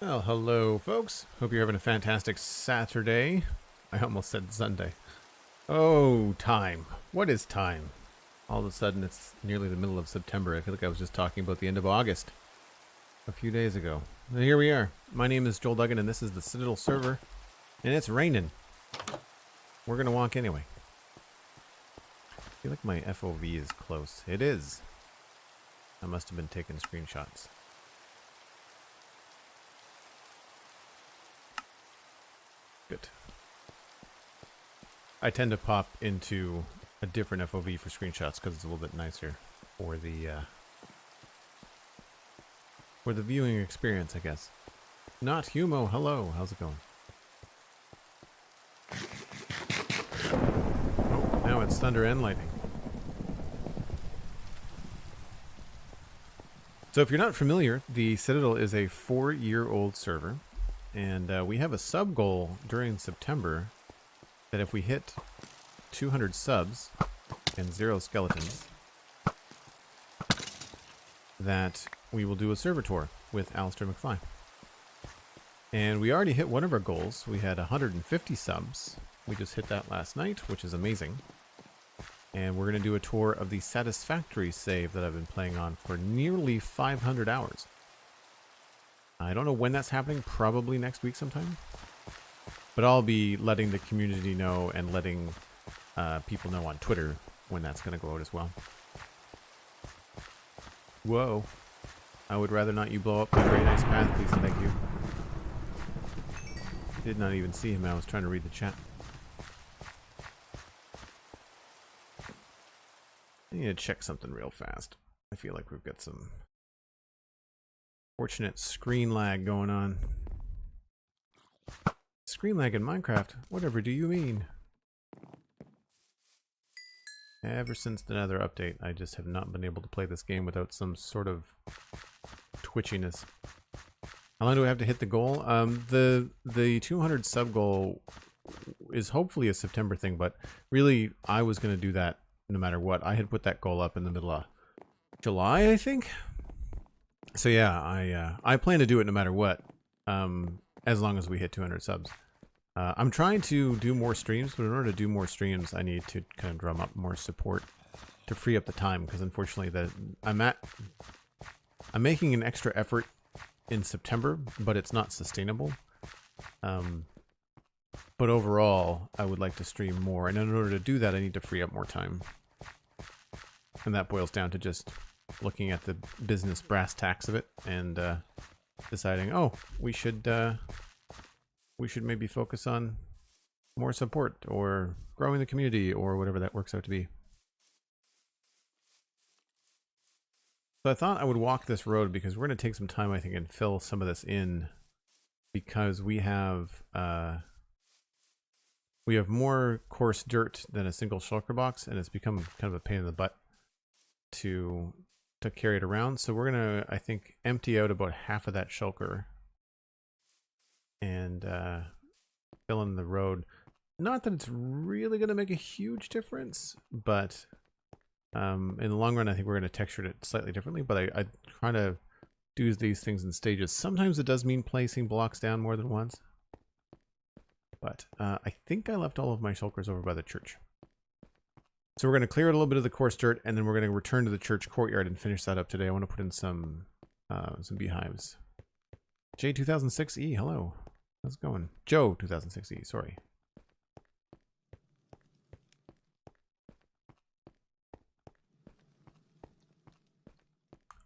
Well, hello, folks. Hope you're having a fantastic Saturday. I almost said Sunday. Oh, time. What is time? All of a sudden, it's nearly the middle of September. I feel like I was just talking about the end of August a few days ago. And here we are. My name is Joel Duggan, and this is the Citadel server. And it's raining. We're going to walk anyway. I feel like my FOV is close. It is. I must have been taking screenshots. Good. I tend to pop into a different FOV for screenshots because it's a little bit nicer for the viewing experience, I guess. Not Humo, hello, how's it going? Oh, now it's thunder and lightning. So if you're not familiar, the Citadel is a 4-year-old server. And we have a sub goal during September that if we hit 200 subs and 0 skeletons, that we will do a server tour with Alistair McFly. And we already hit one of our goals. We had 150 subs. We just hit that last night, which is amazing. And we're going to do a tour of the Satisfactory save that I've been playing on for nearly 500 hours. I don't know when that's happening, probably next week sometime. But I'll be letting the community know and letting people know on Twitter when that's going to go out as well. Whoa. I would rather not you blow up my very nice path, please and thank you. Did not even see him, I was trying to read the chat. I need to check something real fast. I feel like we've got some fortunate screen lag going on. Screen lag in Minecraft? Whatever do you mean? Ever since the Nether update, I just have not been able to play this game without some sort of twitchiness. How long do I have to hit the goal? The 200 sub goal is hopefully a September thing, but really I was going to do that no matter what. I had put that goal up in the middle of July, I think. So yeah, I plan to do it no matter what, as long as we hit 200 subs. I'm trying to do more streams, but in order to do more streams, I need to kind of drum up more support to free up the time, because unfortunately I'm making an extra effort in September, but it's not sustainable. But overall, I would like to stream more, and in order to do that, I need to free up more time. And that boils down to just looking at the business brass tacks of it and deciding, oh, we should maybe focus on more support or growing the community or whatever that works out to be. So I thought I would walk this road because we're going to take some time, I think, and fill some of this in, because we have more coarse dirt than a single shulker box, and it's become kind of a pain in the butt to carry it around. So we're gonna, I think, empty out about half of that shulker and fill in the road. Not that it's really gonna make a huge difference, but in the long run I think we're gonna texture it slightly differently. But I try to do these things in stages. Sometimes it does mean placing blocks down more than once, but I think I left all of my shulkers over by the church. So we're going to clear a little bit of the coarse dirt, and then we're going to return to the church courtyard and finish that up today. I want to put in some beehives. J2006E, hello. How's it going? Joe 2006E, sorry.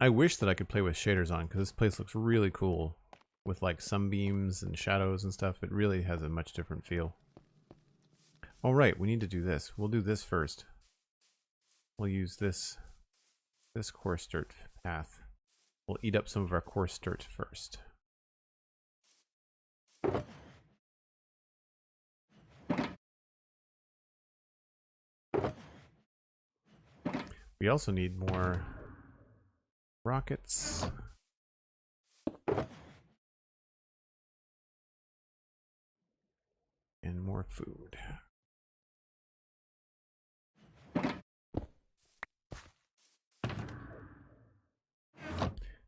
I wish that I could play with shaders on, because this place looks really cool with like sunbeams and shadows and stuff. It really has a much different feel. All right, we need to do this. We'll do this first. We'll use this coarse dirt path. We'll eat up some of our coarse dirt first. We also need more rockets. And more food.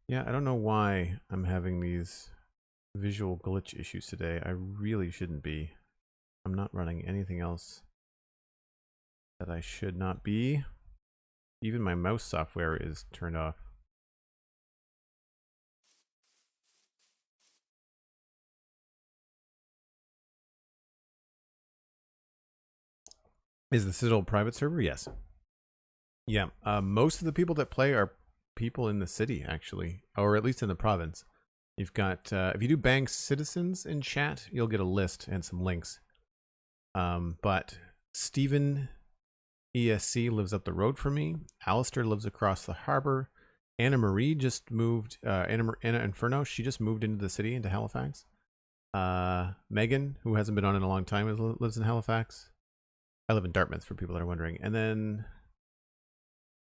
Yeah, I don't know why I'm having these visual glitch issues today. I really shouldn't be. I'm not running anything else that I should not be. Even my mouse software is turned off. Is the Citadel private server? Yes. Yeah. Most of the people that play are people in the city, actually, or at least in the province. You've got, if you do bang citizens in chat, you'll get a list and some links. But Stephen ESC lives up the road from me. Alistair lives across the harbor. Anna Marie just moved, Anna Inferno, she just moved into the city, into Halifax. Megan, who hasn't been on in a long time, lives in Halifax. I live in Dartmouth, for people that are wondering. And then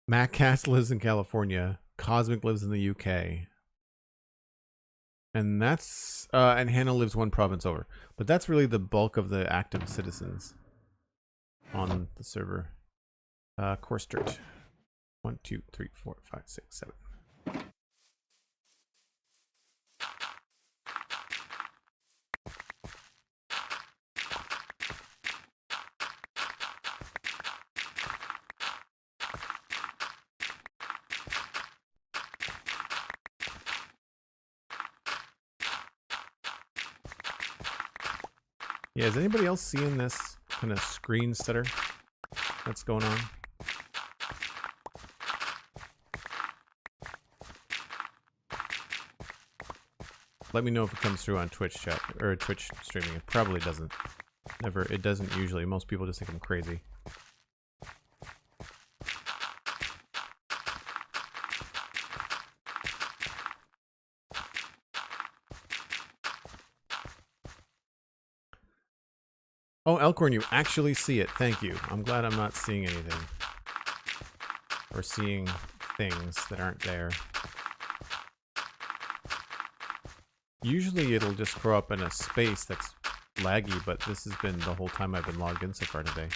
Matt Cass lives in California. Cosmic lives in the UK. And that's, and Hannah lives one province over. But that's really the bulk of the active citizens on the server. Course dirt. 1, 2, 3, 4, 5, 6, 7. Yeah, is anybody else seeing this kind of screen stutter that's going on? Let me know if it comes through on Twitch chat or Twitch streaming. It probably doesn't. Never. It doesn't usually. Most people just think I'm crazy. Oh, Elkhorn, you actually see it. Thank you. I'm glad I'm not seeing anything. Or seeing things that aren't there. Usually it'll just throw up in a space that's laggy, but this has been the whole time I've been logged in so far today.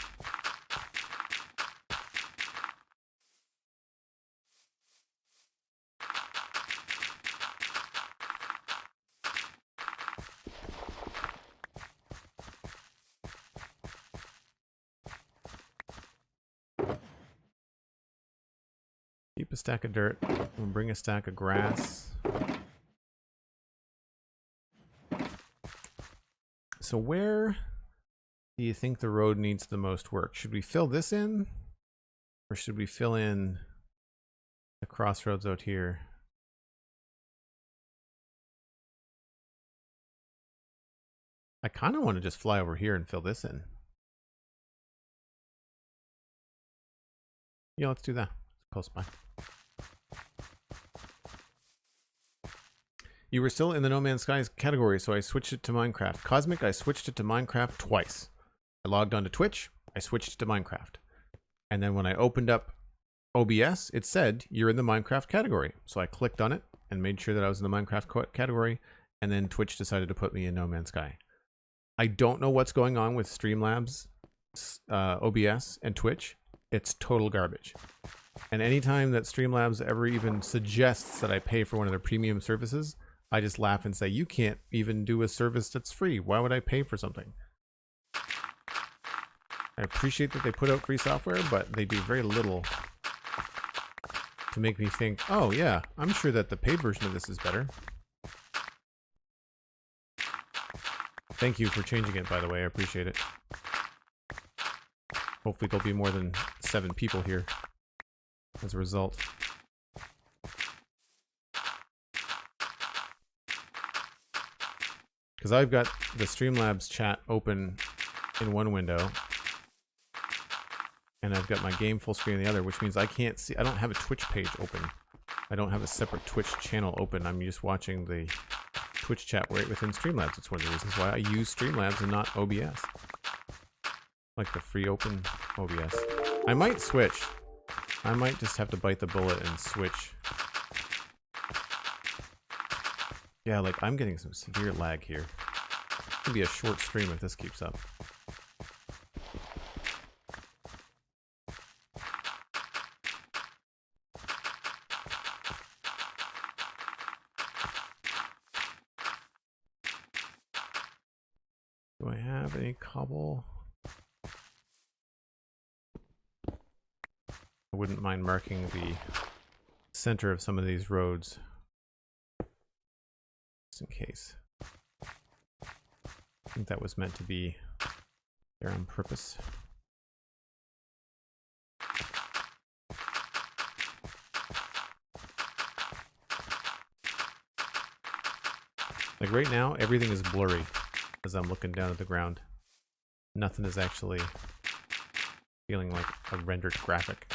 Keep a stack of dirt. We'll bring a stack of grass. So where do you think the road needs the most work? Should we fill this in? Or should we fill in the crossroads out here? I kind of want to just fly over here and fill this in. Yeah, let's do that. It's close by. You were still in the No Man's Skies category, so I switched it to Minecraft. Cosmic, I switched it to Minecraft twice. I logged onto Twitch, I switched it to Minecraft. And then when I opened up OBS, it said, you're in the Minecraft category. So I clicked on it and made sure that I was in the Minecraft category, and then Twitch decided to put me in No Man's Sky. I don't know what's going on with Streamlabs, OBS, and Twitch. It's total garbage. And anytime that Streamlabs ever even suggests that I pay for one of their premium services, I just laugh and say, you can't even do a service that's free. Why would I pay for something? I appreciate that they put out free software, but they do very little to make me think, oh yeah, I'm sure that the paid version of this is better. Thank you for changing it, by the way. I appreciate it. Hopefully there'll be more than 7 people here as a result. Because I've got the Streamlabs chat open in one window, and I've got my game full screen in the other, which means I can't see. I don't have a Twitch page open. I don't have a separate Twitch channel open. I'm just watching the Twitch chat right within Streamlabs. It's one of the reasons why I use Streamlabs and not OBS. Like the free open OBS. I might switch. I might just have to bite the bullet and switch. Yeah, like I'm getting some severe lag here. It's gonna be a short stream if this keeps up. have any cobble? I wouldn't mind marking the center of some of these roads, just in case. I think that was meant to be there on purpose. Like right now, everything is blurry as I'm looking down at the ground. Nothing is actually feeling like a rendered graphic.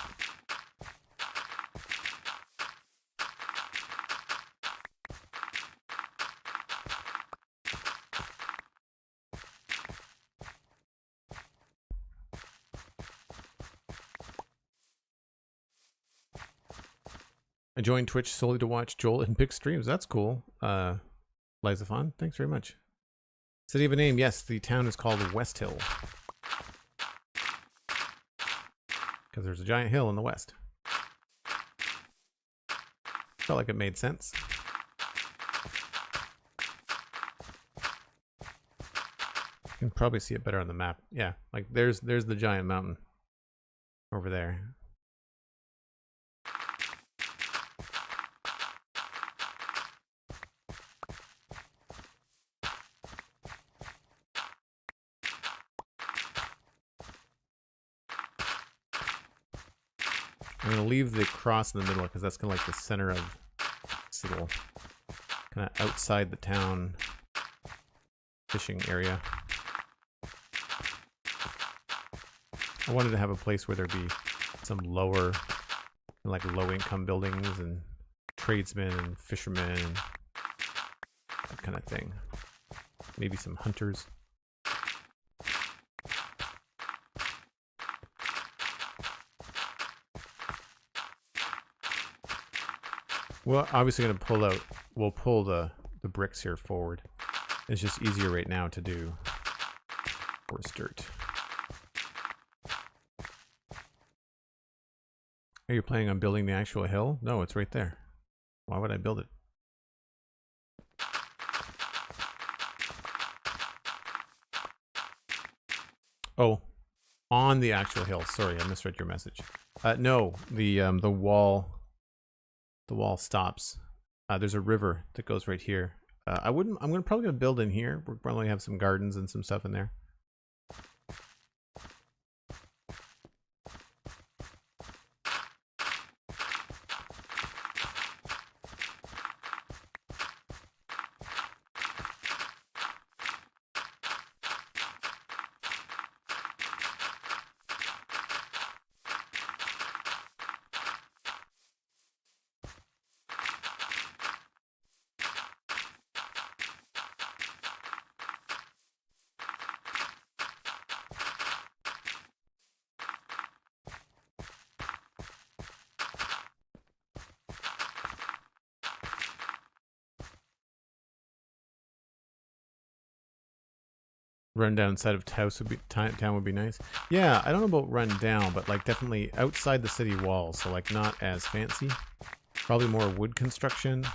I joined Twitch solely to watch Joel and Big streams. That's cool. Lizafon, thanks very much. City of a name, yes, the town is called Westhill. Because there's a giant hill in the west. Felt like it made sense. You can probably see it better on the map. Yeah, like there's the giant mountain over there. I'm gonna leave the cross in the middle because that's kind of like the center of this little kind of outside the town fishing area. I wanted to have a place where there'd be some lower, like low-income buildings and tradesmen and fishermen and that kind of thing. Maybe some hunters. Well, obviously we'll pull the bricks here forward. It's just easier right now to do coarse dirt. Are you planning on building the actual hill? No, it's right there. Why would I build it? Oh, on the actual hill. Sorry, I misread your message. No, the wall stops. There's a river that goes right here. I'm probably gonna build in here. We're probably have some gardens and some stuff in there. Run down side of town would be nice. Yeah, I don't know about run down, but like definitely outside the city walls, so like not as fancy. Probably more wood construction,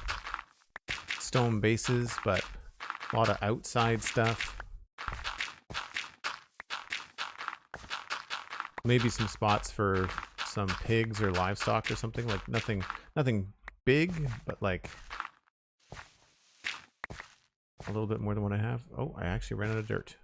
stone bases, but a lot of outside stuff. Maybe some spots for some pigs or livestock or something. Like nothing big, but like a little bit more than what I have. Oh, I actually ran out of dirt.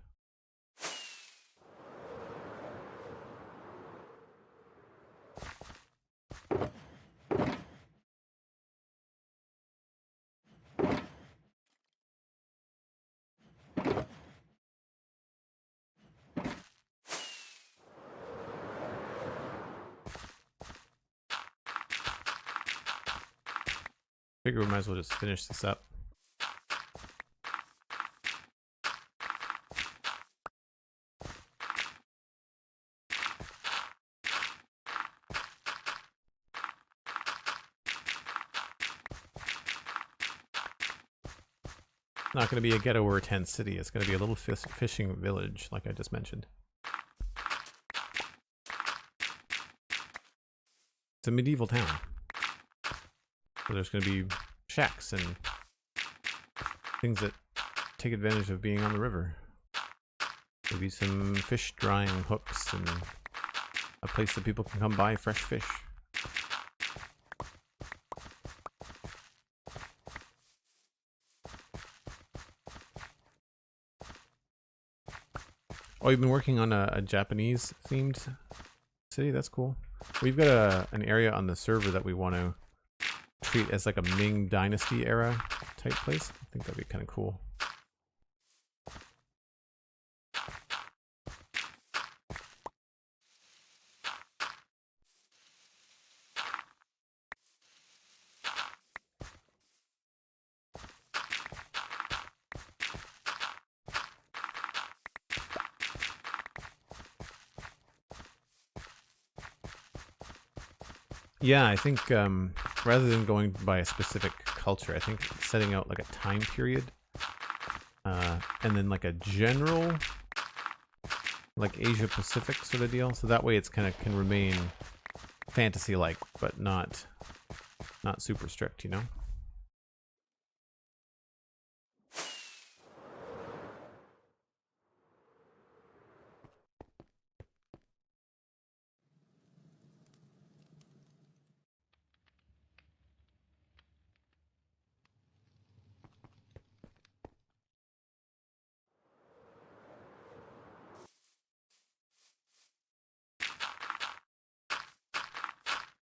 Figure we might as well just finish this up. Not going to be a ghetto or a tent city. It's going to be a little fishing village, like I just mentioned. It's a medieval town. So there's going to be shacks and things that take advantage of being on the river. Maybe some fish drying hooks and a place that people can come buy fresh fish. Oh, you've been working on a Japanese themed city? That's cool. We've got an area on the server that we want to treat as like a Ming Dynasty era type place. I think that'd be kind of cool. Yeah, I think rather than going by a specific culture, I think setting out like a time period and then like a general like Asia Pacific sort of deal. So that way it's kind of can remain fantasy-like, but not super strict, you know?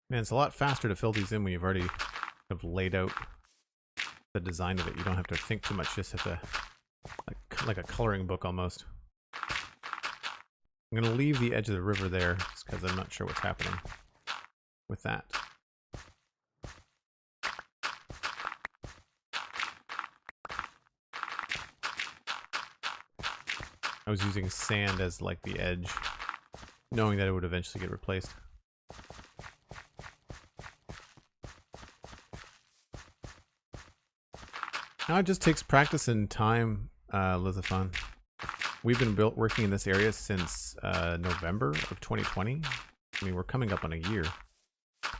Man, it's a lot faster to fill these in when you've already kind of laid out the design of it. You don't have to think too much, just have to, like a coloring book almost. I'm going to leave the edge of the river there, just because I'm not sure what's happening with that. I was using sand as like the edge, knowing that it would eventually get replaced. Now it just takes practice and time, Lizafon. We've been working in this area since November of 2020. I mean, we're coming up on a year.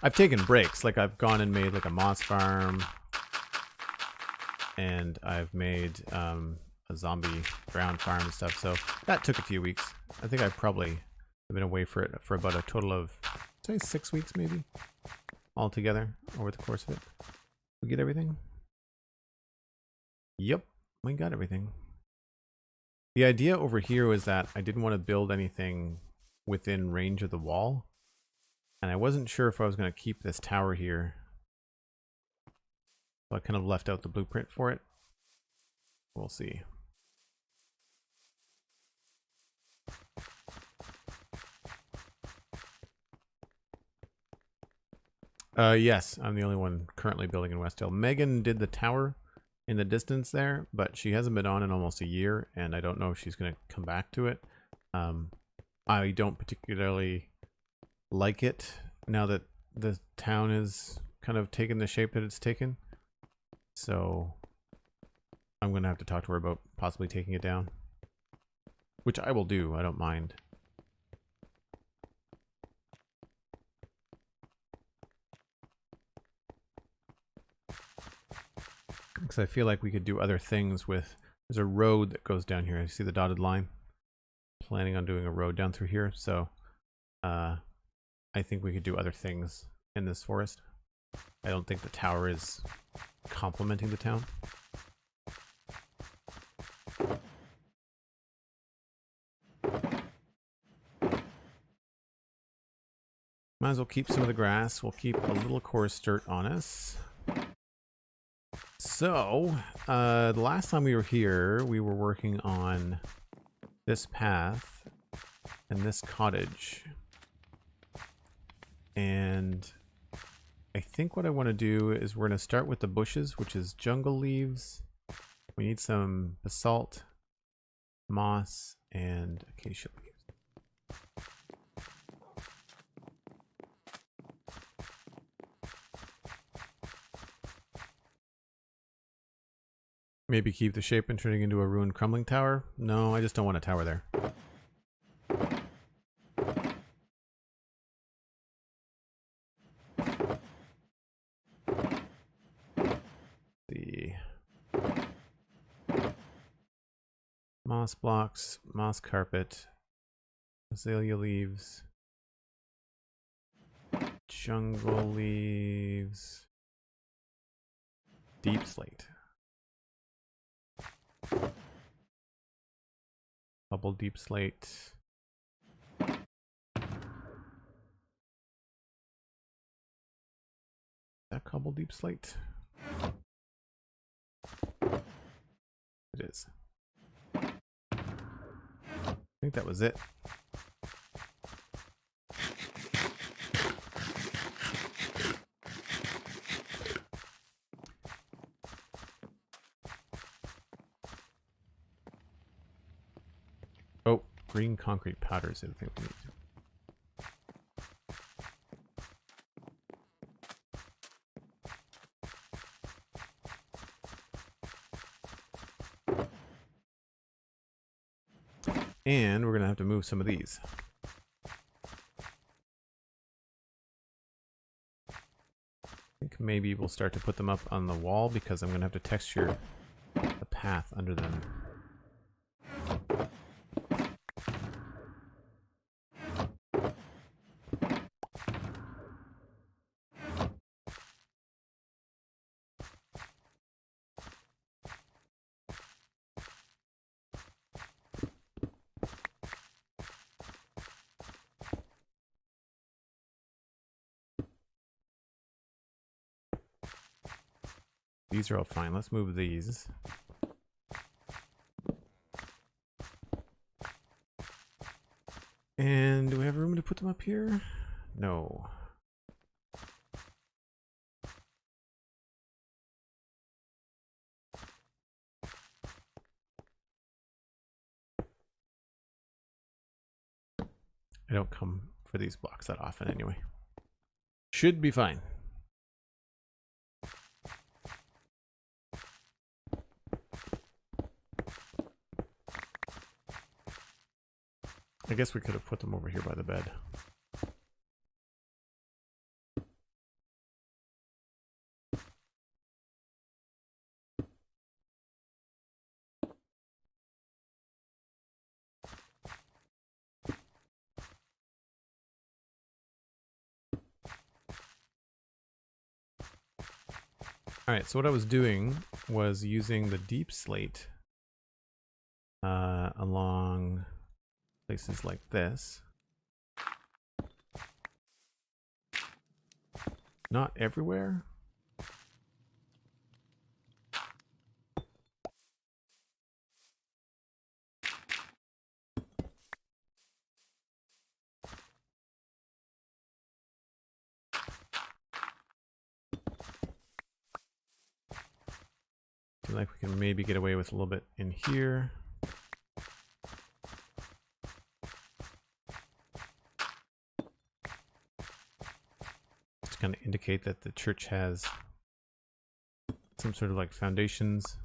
I've taken breaks, like I've gone and made like a moss farm, and I've made a zombie drowned farm and stuff, so that took a few weeks. I think I probably have been away for it for about a total of, say, 6 weeks maybe, altogether over the course of it. We get everything? Yep, we got everything. The idea over here was that I didn't want to build anything within range of the wall, and I wasn't sure if I was going to keep this tower here, so I kind of left out the blueprint for it. We'll see. Yes, I'm the only one currently building in Westhill. Megan did the tower in the distance there, but she hasn't been on in almost a year, and I don't know if she's going to come back to it. I don't particularly like it now that the town is kind of taken the shape that it's taken. So I'm going to have to talk to her about possibly taking it down, which I will do. I don't mind. Because I feel like we could do other things with... There's a road that goes down here. You see the dotted line? Planning on doing a road down through here. So I think we could do other things in this forest. I don't think the tower is complementing the town. Might as well keep some of the grass. We'll keep a little coarse dirt on us. So, the last time we were here, we were working on this path and this cottage. And I think what I want to do is we're going to start with the bushes, which is jungle leaves. We need some basalt, moss, and acacia leaves. Maybe keep the shape and turning into a ruined crumbling tower? No, I just don't want a tower there. Moss blocks, moss carpet, azalea leaves, jungle leaves, deep slate. Double deep slate. That cobble deep slate? It is. I think that was it. Oh, green concrete powder is the other thing we need. And we're going to have to move some of these. I think maybe we'll start to put them up on the wall because I'm going to have to texture the path under them. These are all fine. Let's move these. And do we have room to put them up here? No. I don't come for these blocks that often anyway. Should be fine. I guess we could have put them over here by the bed. Alright, so what I was doing was using the deep slate along places like this. Not everywhere. I feel like we can maybe get away with a little bit in here. To kind of indicate that the church has some sort of like foundations.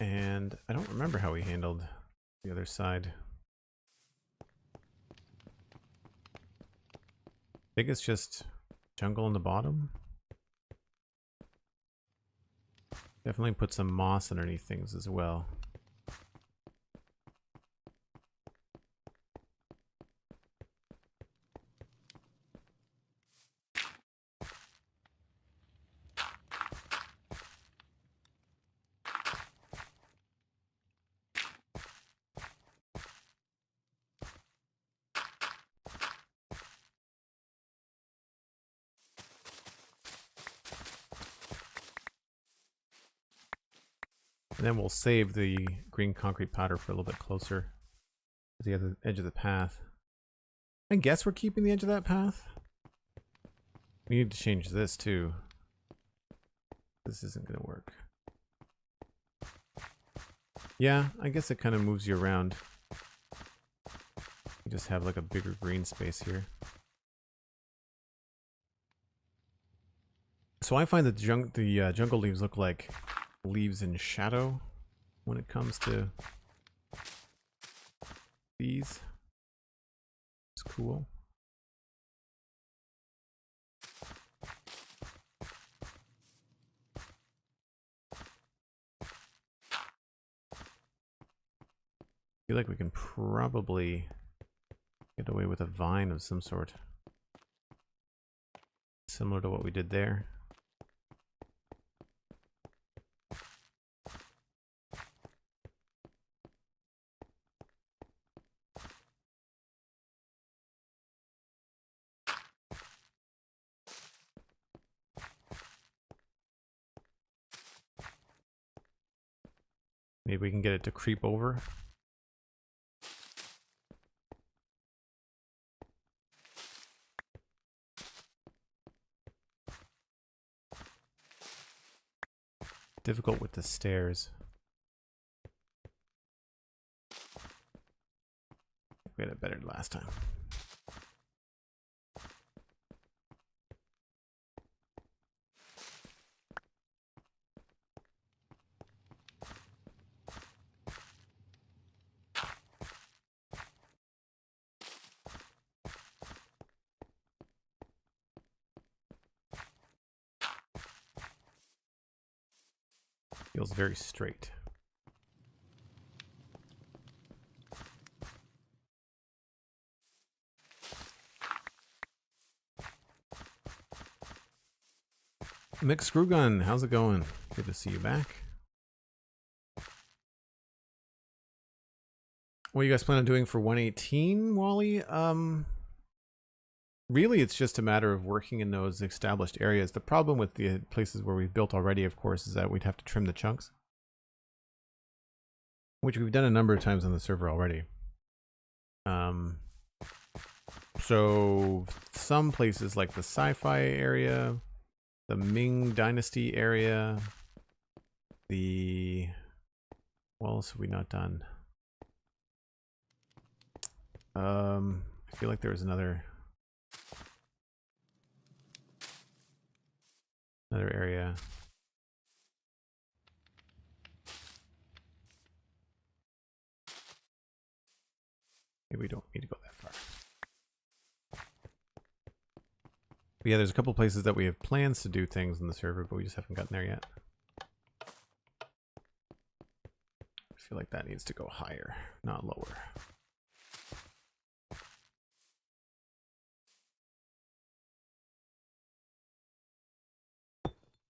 And I don't remember how we handled the other side. I think it's just jungle in the bottom. Definitely put some moss underneath things as well. And then we'll save the green concrete powder for a little bit closer to the other edge of the path. I guess we're keeping the edge of that path. We need to change this too. This isn't going to work. Yeah, I guess it kind of moves you around. You just have like a bigger green space here. So I find that the jungle leaves look like leaves in shadow when it comes to these. It's cool. I feel like we can probably get away with a vine of some sort. Similar to what we did there. Maybe we can get it to creep over. Difficult with the stairs. We had it better last time. Feels very straight. Mick Screwgun, how's it going? Good to see you back. What are you guys plan on doing for 118, Wally? Really, it's just a matter of working in those established areas. The problem with the places where we've built already, of course, is that we'd have to trim the chunks, which we've done a number of times on the server already. So some places like the sci-fi area, the Ming Dynasty area, what else have we not done? I feel like there was another area. Maybe we don't need to go that far. But yeah, there's a couple places that we have plans to do things in the server, but we just haven't gotten there yet. I feel like that needs to go higher, not lower.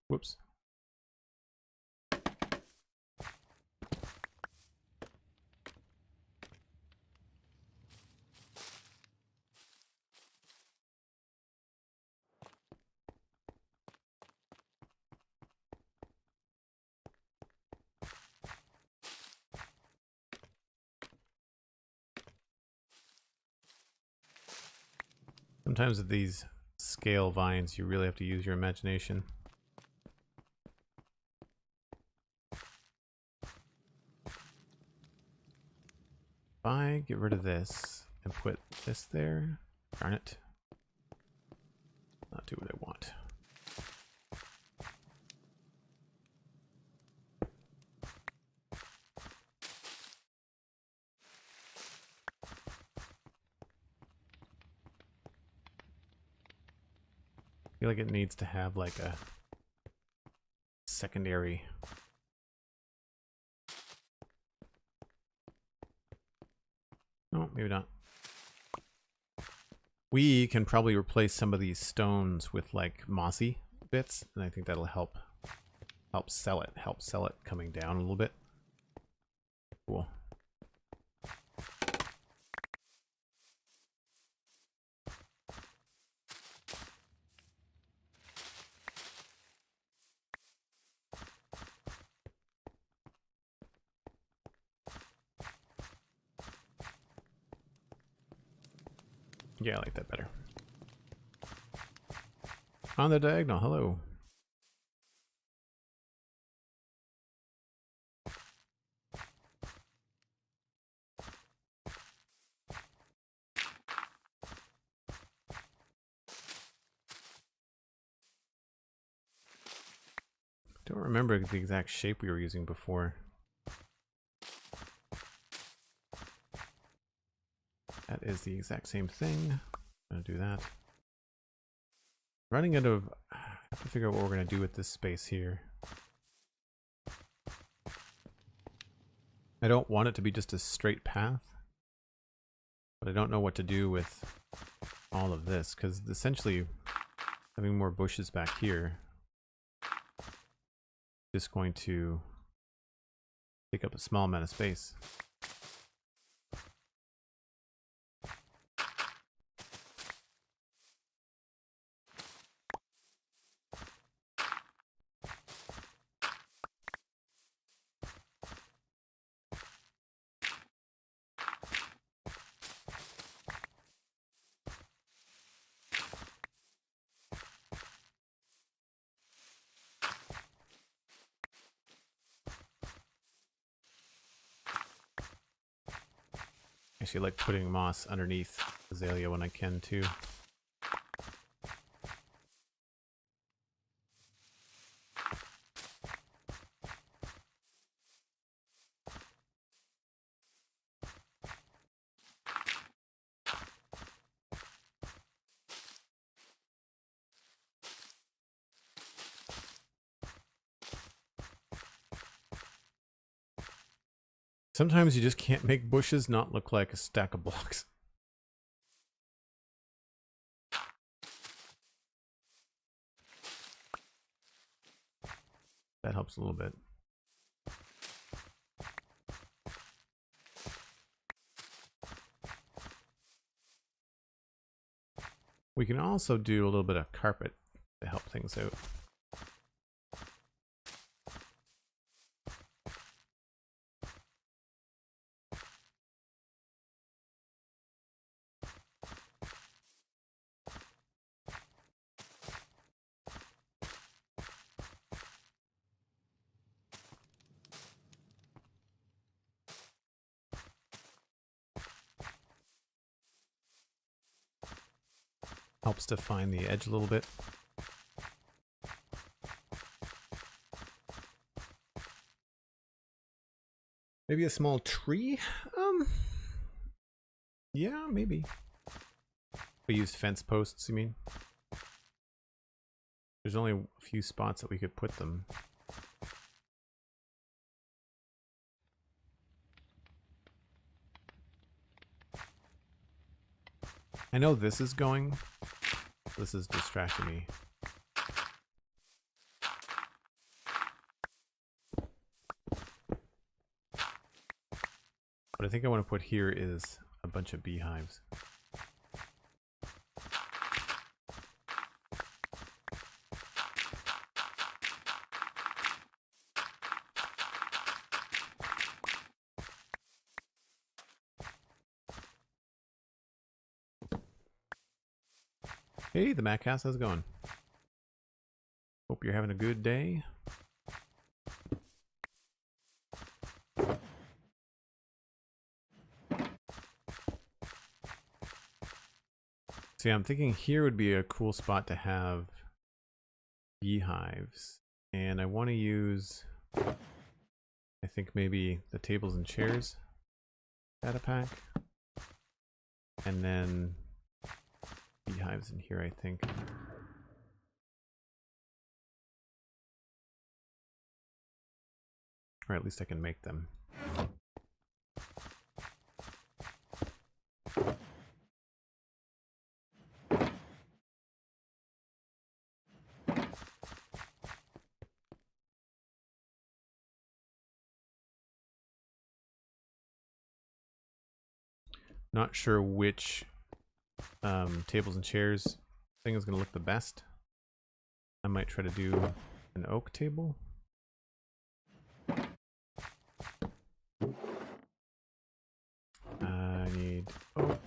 Whoops. Sometimes with these scale vines, you really have to use your imagination. If I get rid of this and put this there, darn it, not do what I want. I feel like it needs to have like a secondary. No, maybe not. We can probably replace some of these stones with like mossy bits, and I think that'll help sell it coming down a little bit. Cool. Yeah, I like that better. On the diagonal, hello. Don't remember the exact shape we were using before. That is the exact same thing. I'm gonna do that. Running out of... I have to figure out what we're gonna do with this space here. I don't want it to be just a straight path, but I don't know what to do with all of this, because essentially having more bushes back here is just going to take up a small amount of space. Actually, I like putting moss underneath azalea when I can too. Sometimes you just can't make bushes not look like a stack of blocks. That helps a little bit. We can also do a little bit of carpet to help things out. Helps define the edge a little bit. Maybe a small tree? Yeah, maybe. We used fence posts, you mean? There's only a few spots that we could put them. I know this is going. This is distracting me. What I think I want to put here is a bunch of beehives. Hey, the Maccass, how's it going? Hope you're having a good day. See, I'm thinking here would be a cool spot to have beehives. And I want to use, I think maybe the tables and chairs data pack. And then beehives in here, I think. Or at least I can make them. Not sure which tables and chairs thing is going to look the best. I might try to do an oak table. I need oak.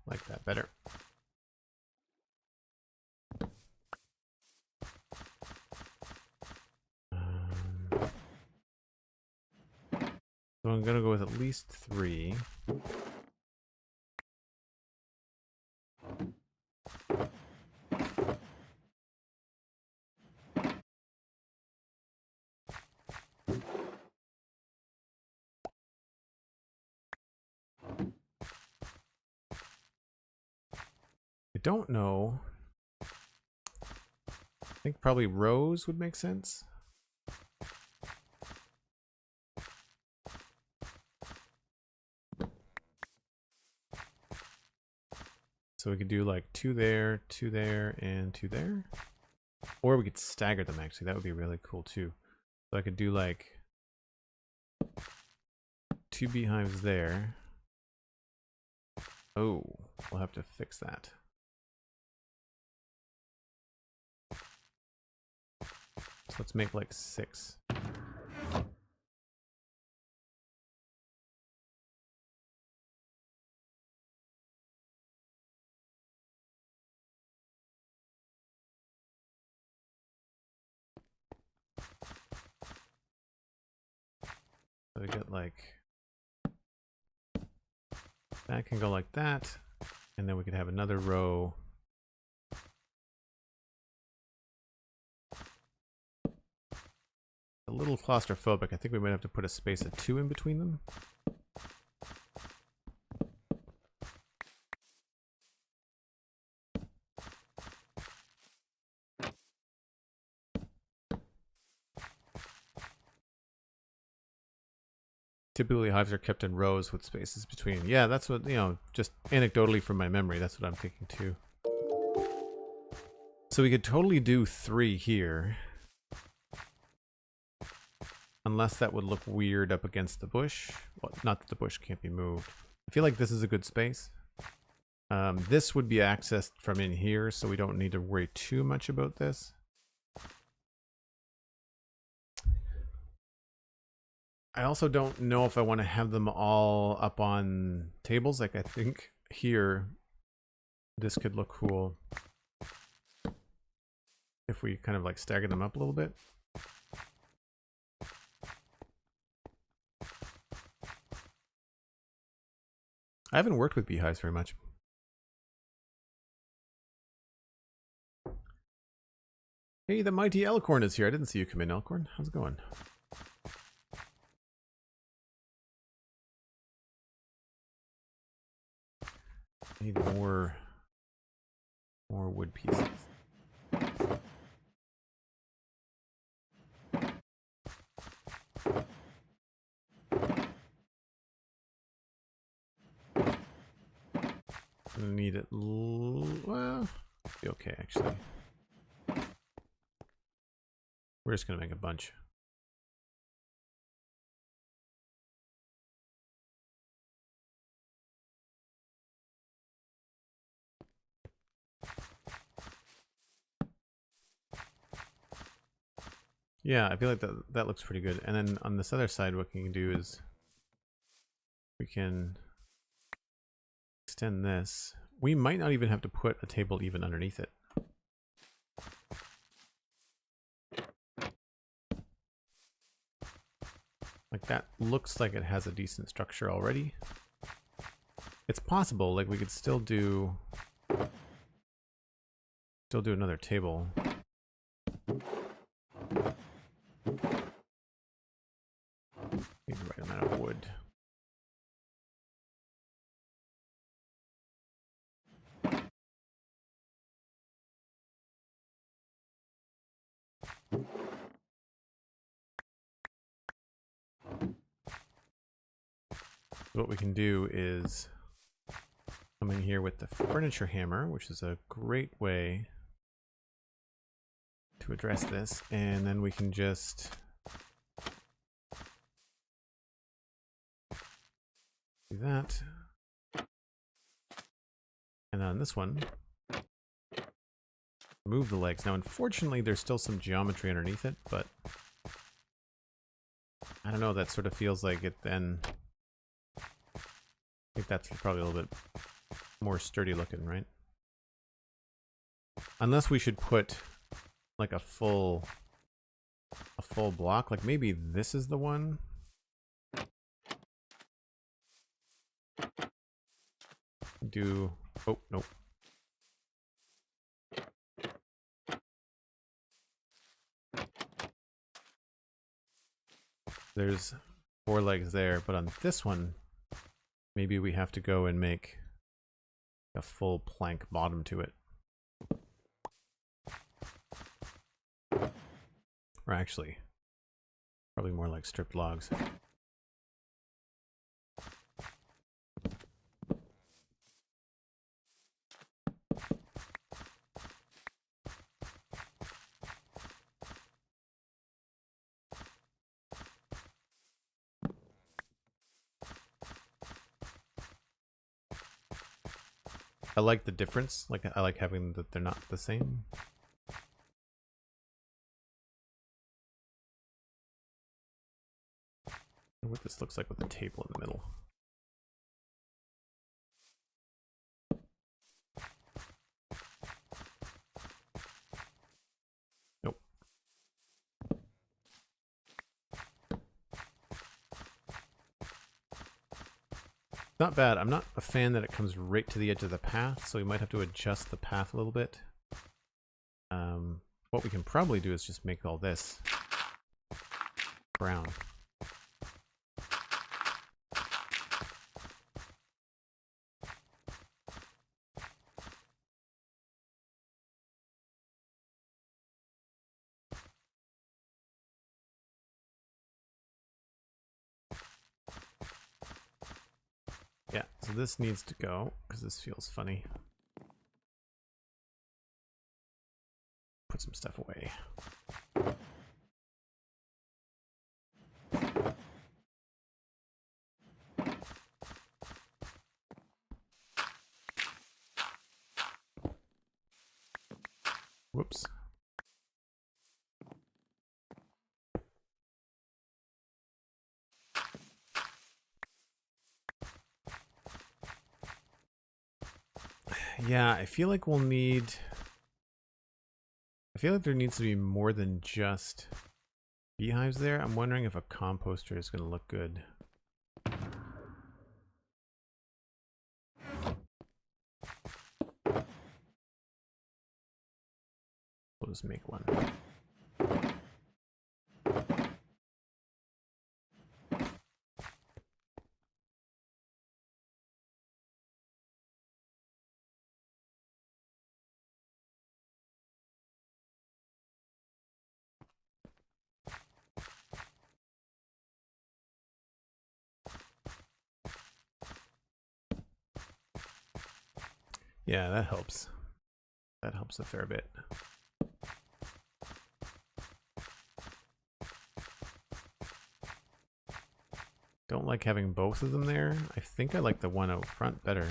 Like that better. I'm gonna go with at least 3. I don't know. I think probably rows would make sense. So we could do like 2 there, 2 there, and 2 there. Or we could stagger them actually. That would be really cool too. So I could do like 2 beehives there. Oh, we'll have to fix that. So let's make like 6. So we get like, that can go like that. And then we could have another row. A little claustrophobic. I think we might have to put a space of 2 in between them. Typically, hives are kept in rows with spaces between. Yeah, that's what, you know, just anecdotally from my memory, that's what I'm thinking too. So we could totally do 3 here. Unless that would look weird up against the bush. Well, not that the bush can't be moved. I feel like this is a good space. This would be accessed from in here, so we don't need to worry too much about this. I also don't know if I want to have them all up on tables. Like, I think here, this could look cool if we kind of like stagger them up a little bit. I haven't worked with beehives very much. Hey, the mighty Elkhorn is here. I didn't see you come in, Elkhorn. How's it going? Need more wood pieces. I'm gonna need it. Well, be okay actually. We're just gonna make a bunch. Yeah, I feel like that looks pretty good. And then on this other side, what we can do is we can extend this. We might not even have to put a table even underneath it. Like that looks like it has a decent structure already. It's possible, like we could still do another table. Need the right amount of wood. What we can do is come in here with the furniture hammer, which is a great way to address this, and then we can just do that. And on this one, move the legs. Now, unfortunately, there's still some geometry underneath it, but I don't know, that sort of feels like it then. I think that's probably a little bit more sturdy looking, right? Unless we should put like a full block, like maybe this is the one. Do... Oh, nope. There's 4 legs there, but on this one, maybe we have to go and make a full plank bottom to it. Or actually, probably more like stripped logs. I like the difference. Like, I like having that they're not the same. What this looks like with a table in the middle. Nope. Not bad. I'm not a fan that it comes right to the edge of the path, so we might have to adjust the path a little bit. What we can probably do is just make all this brown. Yeah, so this needs to go, because this feels funny. Put some stuff away. Whoops. Yeah, I feel like we'll need... I feel like there needs to be more than just beehives there. I'm wondering if a composter is going to look good. We'll just make one. Yeah, that helps. That helps a fair bit. Don't like having both of them there. I think I like the one out front better.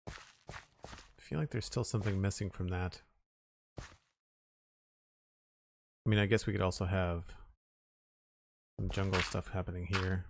I feel like there's still something missing from that. I mean, I guess we could also have some jungle stuff happening here.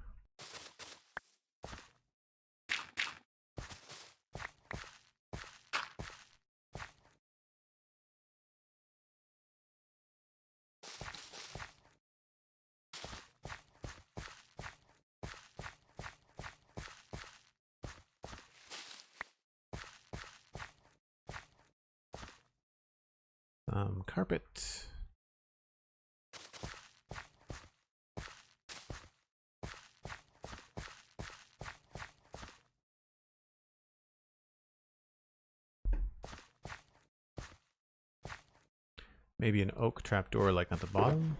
Carpet. Maybe an oak trapdoor like at the bottom.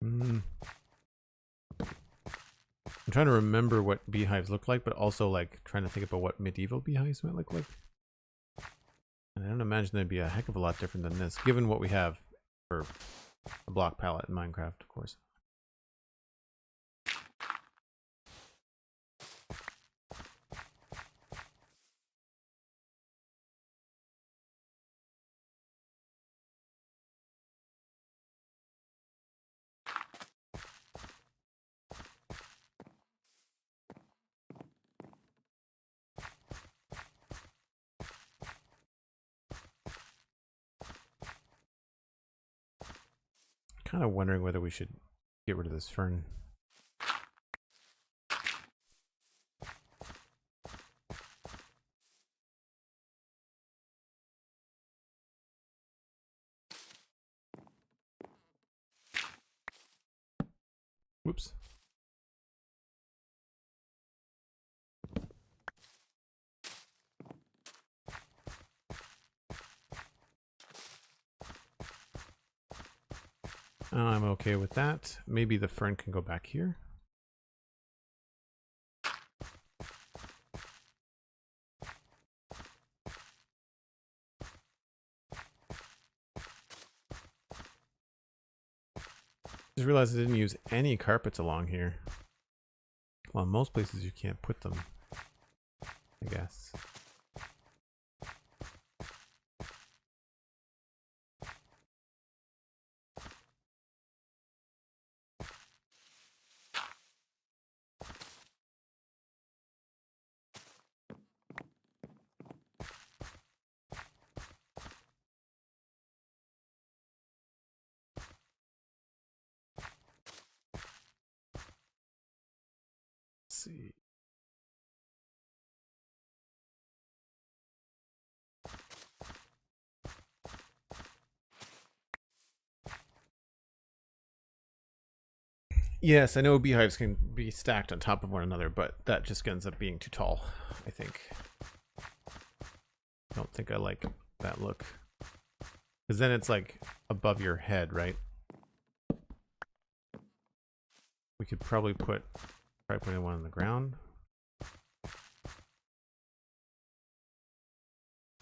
I'm trying to remember what beehives look like, but also like trying to think about what medieval beehives might look like. And I don't imagine they'd be a heck of a lot different than this, given what we have for a block palette in Minecraft, of course. kind of wondering whether we should get rid of this fern. Whoops. I'm okay with that. Maybe the fern can go back here. Just realized I didn't use any carpets along here. Well, in most places you can't put them, I guess. Let's see. Yes, I know beehives can be stacked on top of one another, but that just ends up being too tall, I think. I don't think I like that look. Because then it's like above your head, right? We could probably put one on the ground.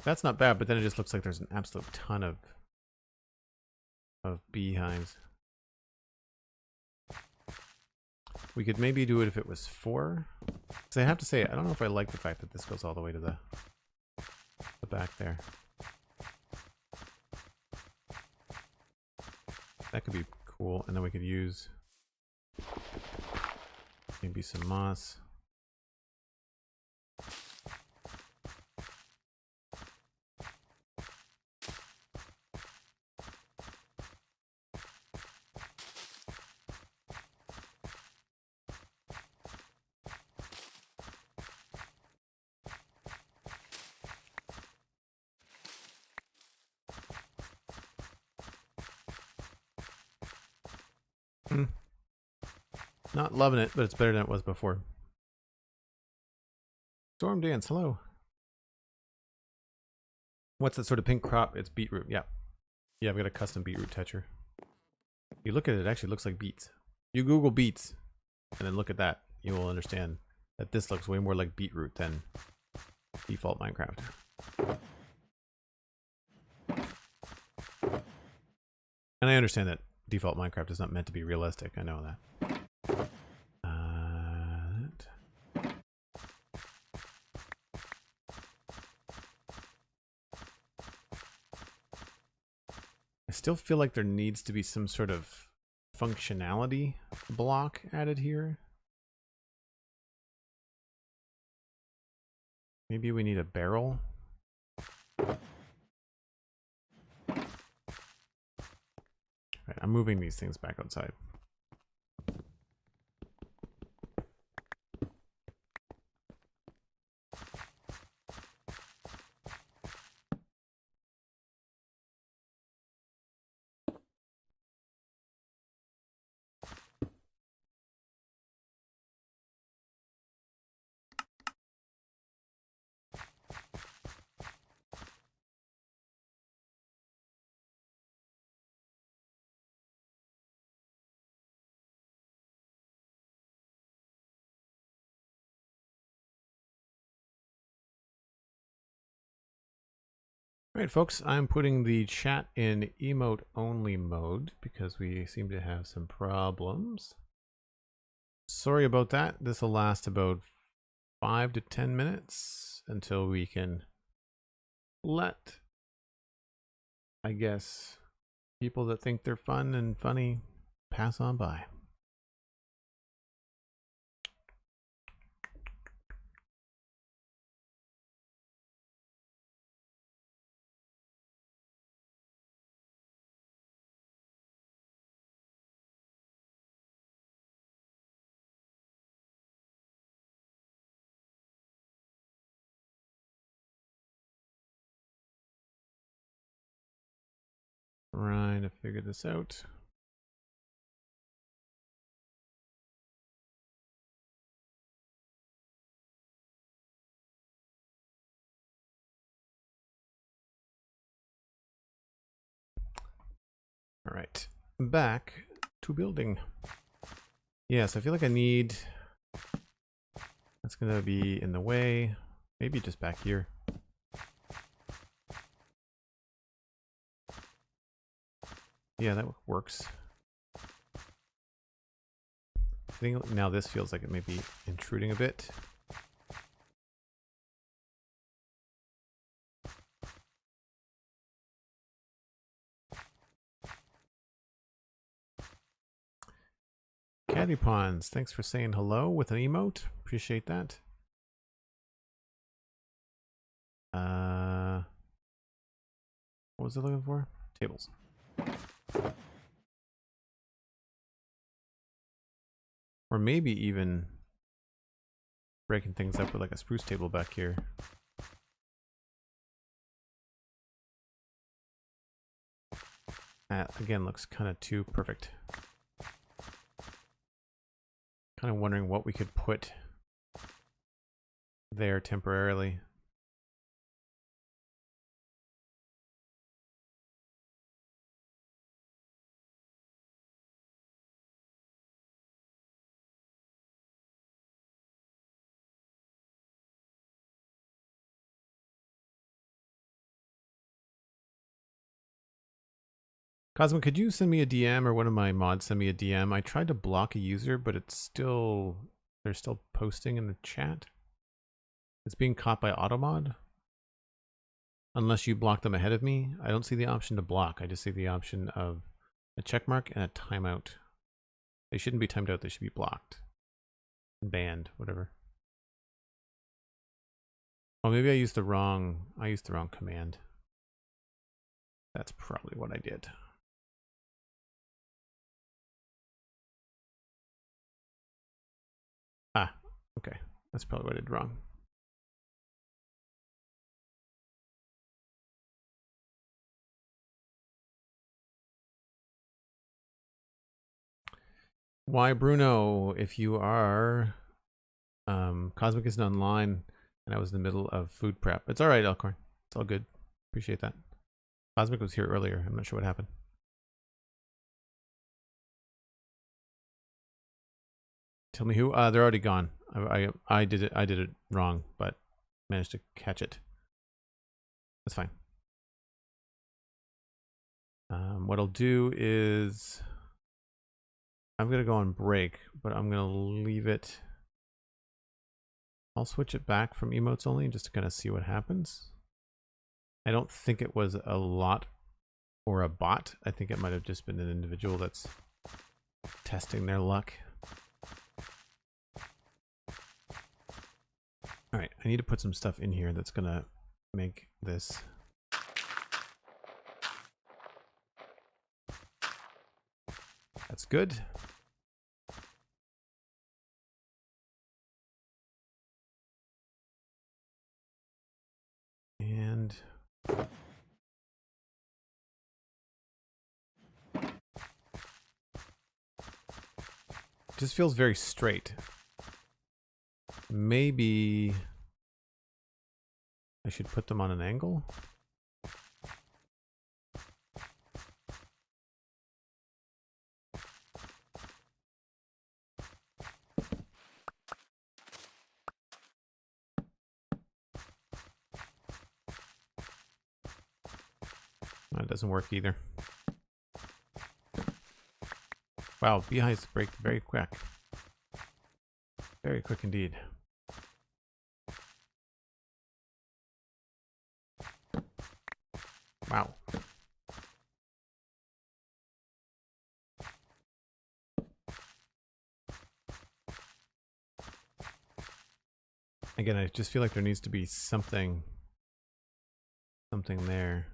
That's not bad, but then it just looks like there's an absolute ton of beehives. We could maybe do it if it was 4. So I have to say, I don't know if I like the fact that this goes all the way to the back there. That could be cool, and then we could use maybe some moss. Not loving it, but it's better than it was before. Storm Dance, hello. What's that sort of pink crop? It's beetroot, yeah. Yeah, I've got a custom beetroot toucher. You look at it, it actually looks like beets. You Google beets, and then look at that. You will understand that this looks way more like beetroot than default Minecraft. And I understand that default Minecraft is not meant to be realistic. I know that. I still feel like there needs to be some sort of functionality block added here. Maybe we need a barrel. Right, I'm moving these things back outside. All right, folks, I'm putting the chat in emote only mode because we seem to have some problems. Sorry about that. This will last about 5 to 10 minutes until we can let, I guess, people that think they're fun and funny pass on by. Trying to figure this out. All right, back to building. Yes, I feel like I need... That's gonna be in the way. Maybe just back here. Yeah, that works. I think now this feels like it may be intruding a bit. Caddy Ponds, thanks for saying hello with an emote. Appreciate that. What was I looking for? Tables. Or maybe even breaking things up with like a spruce table back here. That again looks kind of too perfect. Kind of wondering what we could put there temporarily. Cosmo, could you send me a DM or one of my mods send me a DM? I tried to block a user, but it's still, they're still posting in the chat. It's being caught by automod. Unless you block them ahead of me. I don't see the option to block. I just see the option of a check mark and a timeout. They shouldn't be timed out, they should be blocked. Banned, whatever. Oh, maybe I used the wrong command. That's probably what I did. Ah, okay. That's probably what I did wrong. Why, Bruno, if you are... Cosmic isn't online, and I was in the middle of food prep. It's alright, Elkhorn. It's all good. Appreciate that. Cosmic was here earlier. I'm not sure what happened. Tell me who? They're already gone. I did it wrong, but managed to catch it. That's fine. What I'll do is I'm gonna go on break, but I'm gonna leave it. I'll switch it back from emotes only just to kind of see what happens. I don't think it was a lot or a bot. I think it might have just been an individual that's testing their luck. All right, I need to put some stuff in here that's gonna make this. That's good. And just feels very straight. Maybe I should put them on an angle. That doesn't work either. Wow, beehives break very quick. Very quick indeed. Wow. Again, I just feel like there needs to be something there.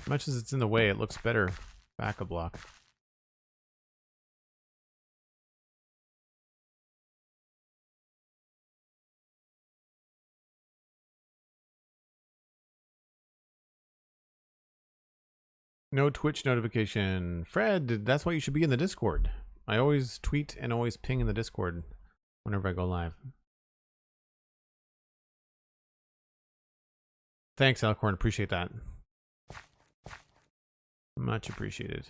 Much as it's in the way, it looks better back a block. No Twitch notification. Fred, that's why you should be in the Discord. I always tweet and always ping in the Discord whenever I go live. Thanks, Alcorn. Appreciate that. Much appreciated.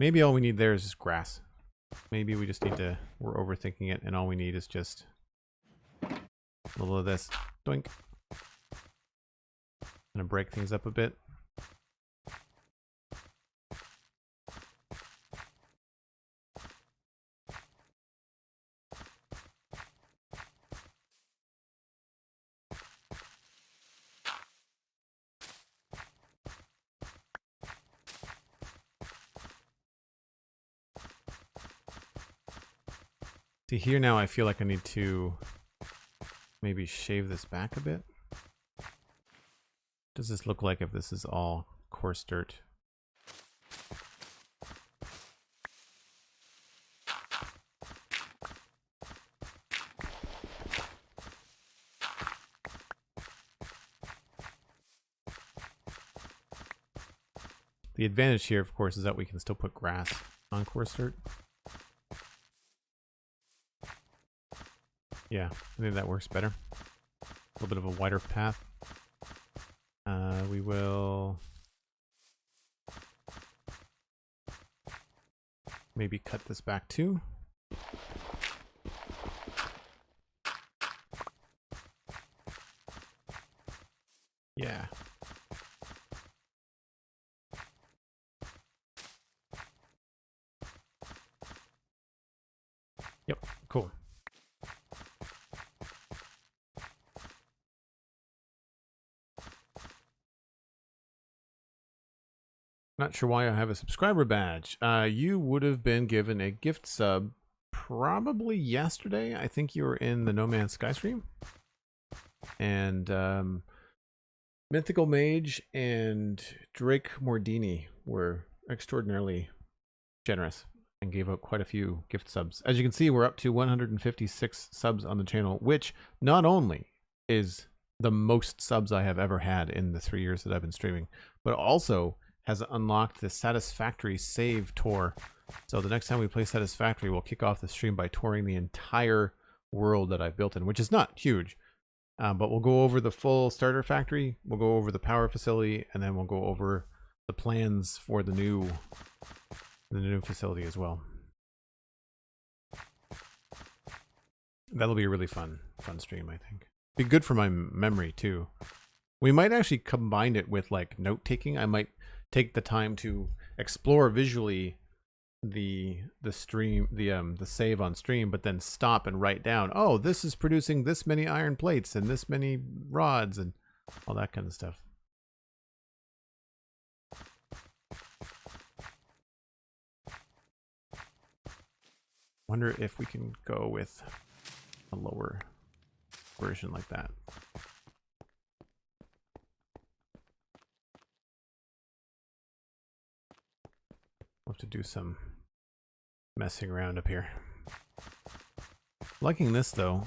Maybe all we need there is just grass. Maybe we just need to... We're overthinking it, and all we need is just a little of this. Doink. Gonna break things up a bit. See, here now I feel like I need to maybe shave this back a bit. What does this look like if this is all coarse dirt? The advantage here, of course, is that we can still put grass on coarse dirt. Yeah, I think that works better. A little bit of a wider path. We will maybe cut this back too. Yeah. Yep, cool. Not sure why I have a subscriber badge. You would have been given a gift sub probably yesterday. I think you were in the No Man's Sky stream. And Mythical Mage and Drake Mordini were extraordinarily generous and gave out quite a few gift subs. As you can see, we're up to 156 subs on the channel, which not only is the most subs I have ever had in the 3 years that I've been streaming, but also has unlocked the Satisfactory Save Tour. So the next time we play Satisfactory, we'll kick off the stream by touring the entire world that I've built in, which is not huge. But we'll go over the full starter factory, we'll go over the power facility, and then we'll go over the plans for the new facility as well. That'll be a really fun stream, I think. Be good for my memory too. We might actually combine it with like note taking. I might take the time to explore visually the stream, the save on stream, but then stop and write down, oh, this is producing this many iron plates and this many rods and all that kind of stuff. Wonder if we can go with a lower version like that. We'll have to do some messing around up here. Liking this though.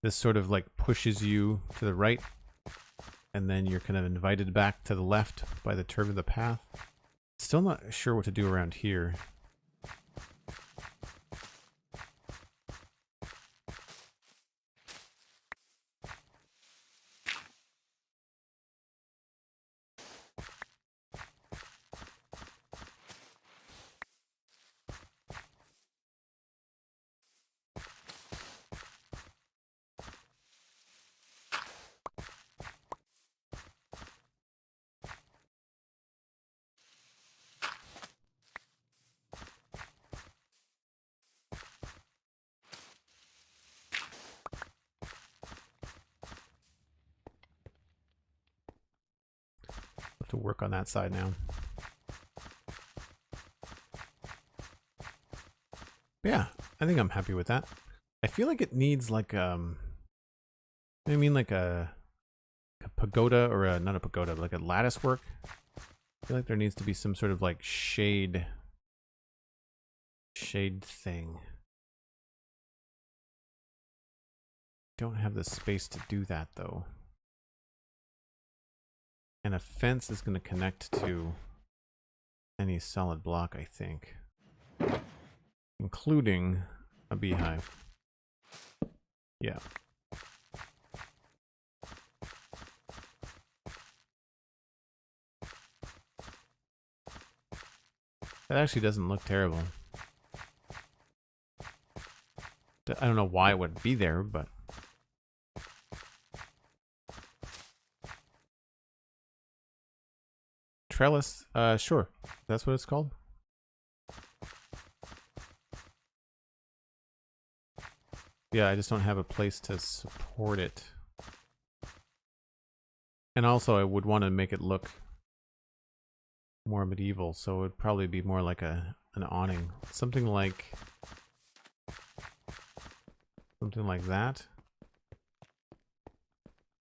This sort of like pushes you to the right, and then you're kind of invited back to the left by the turn of the path. Still not sure what to do around here. To work on that side now. Yeah, I think I'm happy with that. I feel like it needs like like a pagoda, or not a pagoda, like a lattice work. I feel like there needs to be some sort of like shade thing. Don't have the space to do that though. And a fence is going to connect to any solid block, I think, including a beehive. Yeah. That actually doesn't look terrible. I don't know why it would be there, but trellis, sure. That's what it's called. Yeah, I just don't have a place to support it. And also I would want to make it look more medieval, so it would probably be more like an awning. Something like that.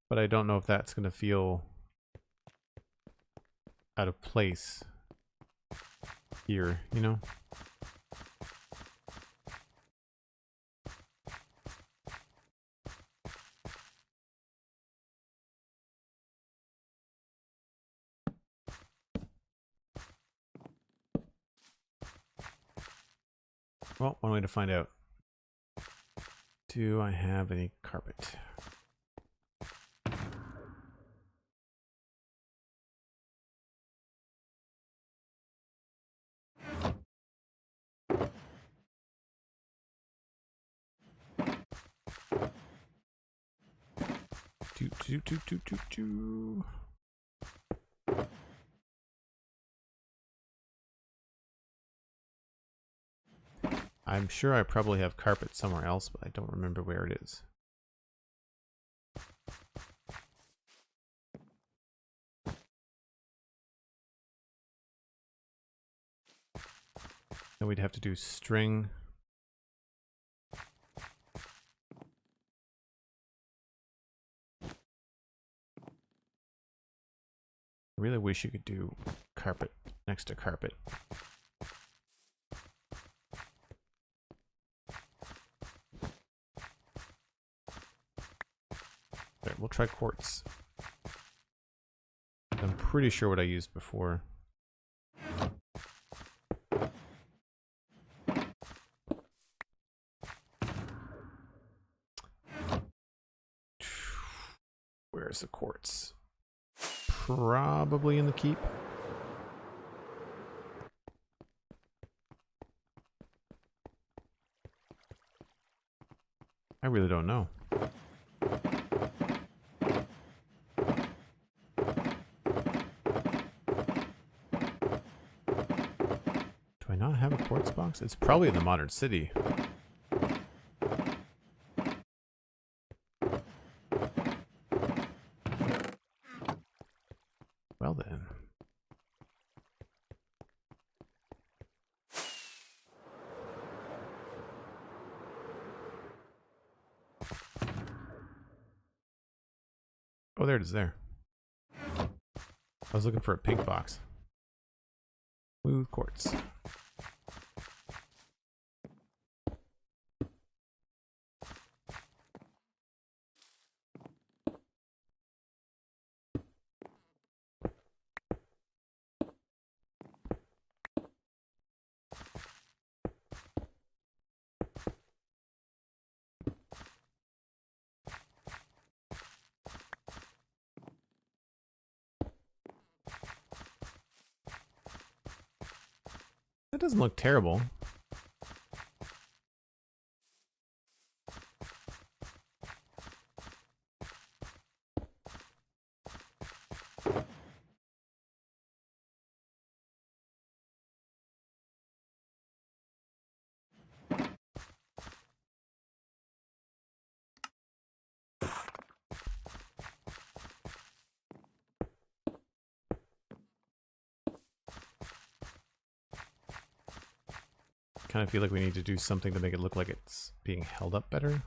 But I don't know if that's going to feel out of place here, you know? Well, one way to find out. Do I have any carpet? I'm sure I probably have carpet somewhere else, but I don't remember where it is. Then we'd have to do string. I really wish you could do carpet next to carpet. Alright, we'll try quartz. I'm pretty sure what I used before. Where's the quartz? Probably in the keep. I really don't know. Do I not have a quartz box? It's probably in the modern city. Well then. Oh, there it is there. I was looking for a pink box. Smooth quartz. That doesn't look terrible. Kind of feel like we need to do something to make it look like it's being held up better.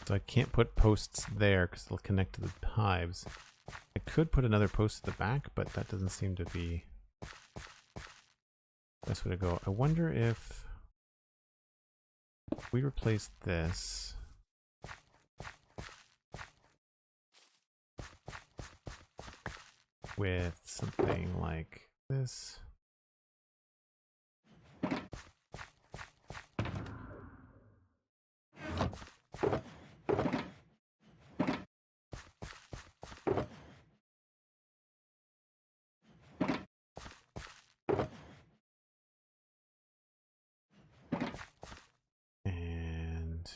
So I can't put posts there because they'll connect to the hives. I could put another post at the back, but that doesn't seem to be the best way to go. I wonder if we replace this with something like this. And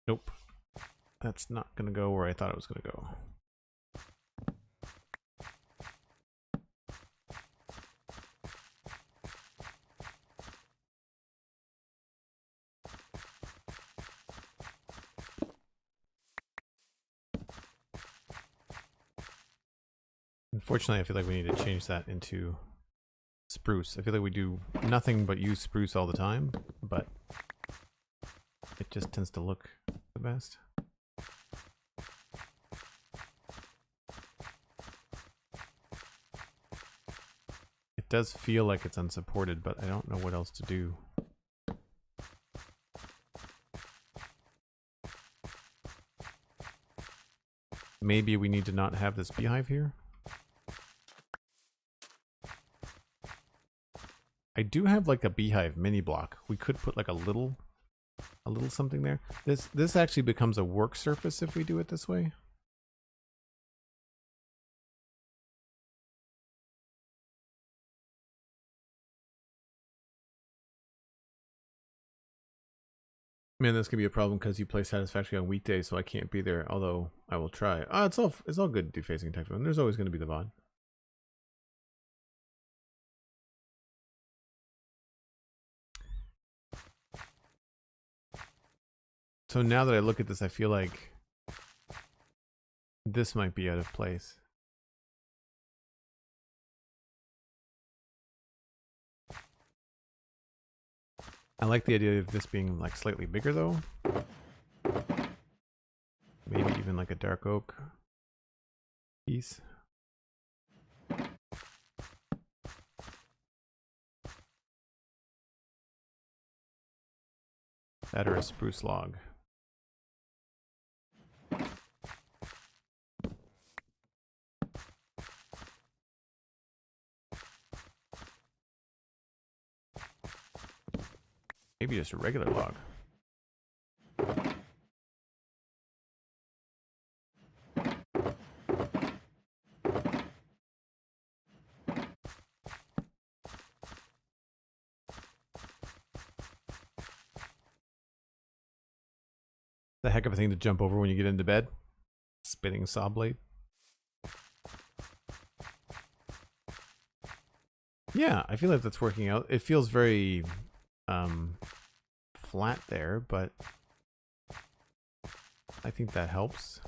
nope. That's not going to go where I thought it was going to go. Unfortunately, I feel like we need to change that into spruce. I feel like we do nothing but use spruce all the time, but it just tends to look the best. It does feel like it's unsupported, but I don't know what else to do. Maybe we need to not have this beehive here. I do have like a beehive mini block. We could put like a little something there. This actually becomes a work surface if we do it this way. Man, this could be a problem because you play Satisfactory on weekdays, so I can't be there. Although I will try. It's all good defacing tech, and there's always going to be the VOD. So now that I look at this, I feel like this might be out of place. I like the idea of this being like slightly bigger though. Maybe even like a dark oak piece. That or a spruce log. Maybe just a regular log. The heck of a thing to jump over when you get into bed. Spinning saw blade. Yeah, I feel like that's working out. It feels very flat there, but I think that helps.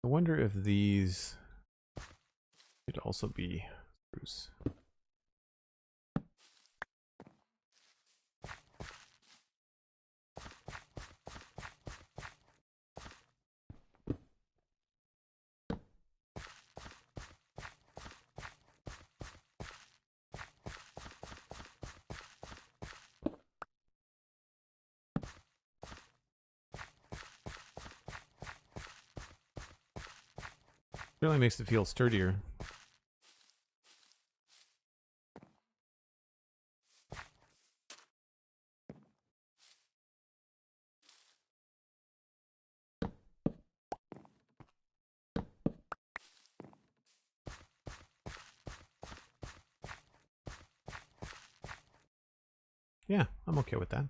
I wonder if these should also be spruce. Really makes it feel sturdier. Yeah, I'm okay with that.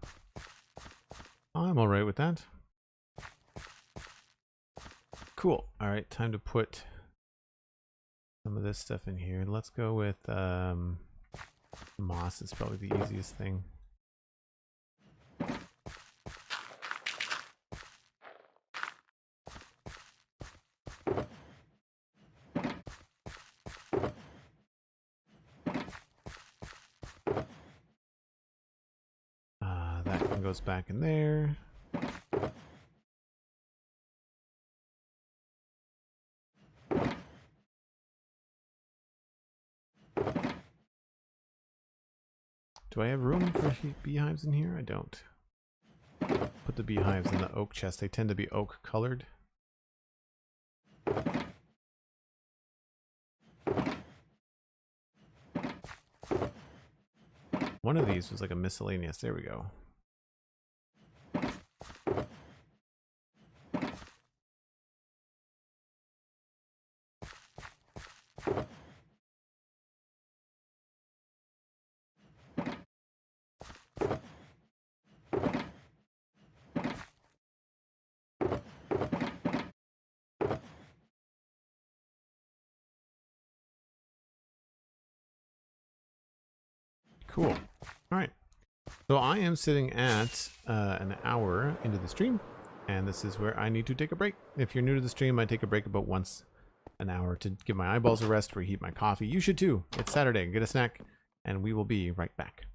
I'm alright with that. Cool. Alright, time to put some of this stuff in here. Let's go with moss is probably the easiest thing. one goes back in there. Do I have room for beehives in here? I don't. Put the beehives in the oak chest. They tend to be oak colored. One of these was like a miscellaneous. There we go. Cool. All right. So I am sitting at an hour into the stream, and this is where I need to take a break. If you're new to the stream, I take a break about once an hour to give my eyeballs a rest, reheat my coffee. You should too. It's Saturday. Get a snack, and we will be right back.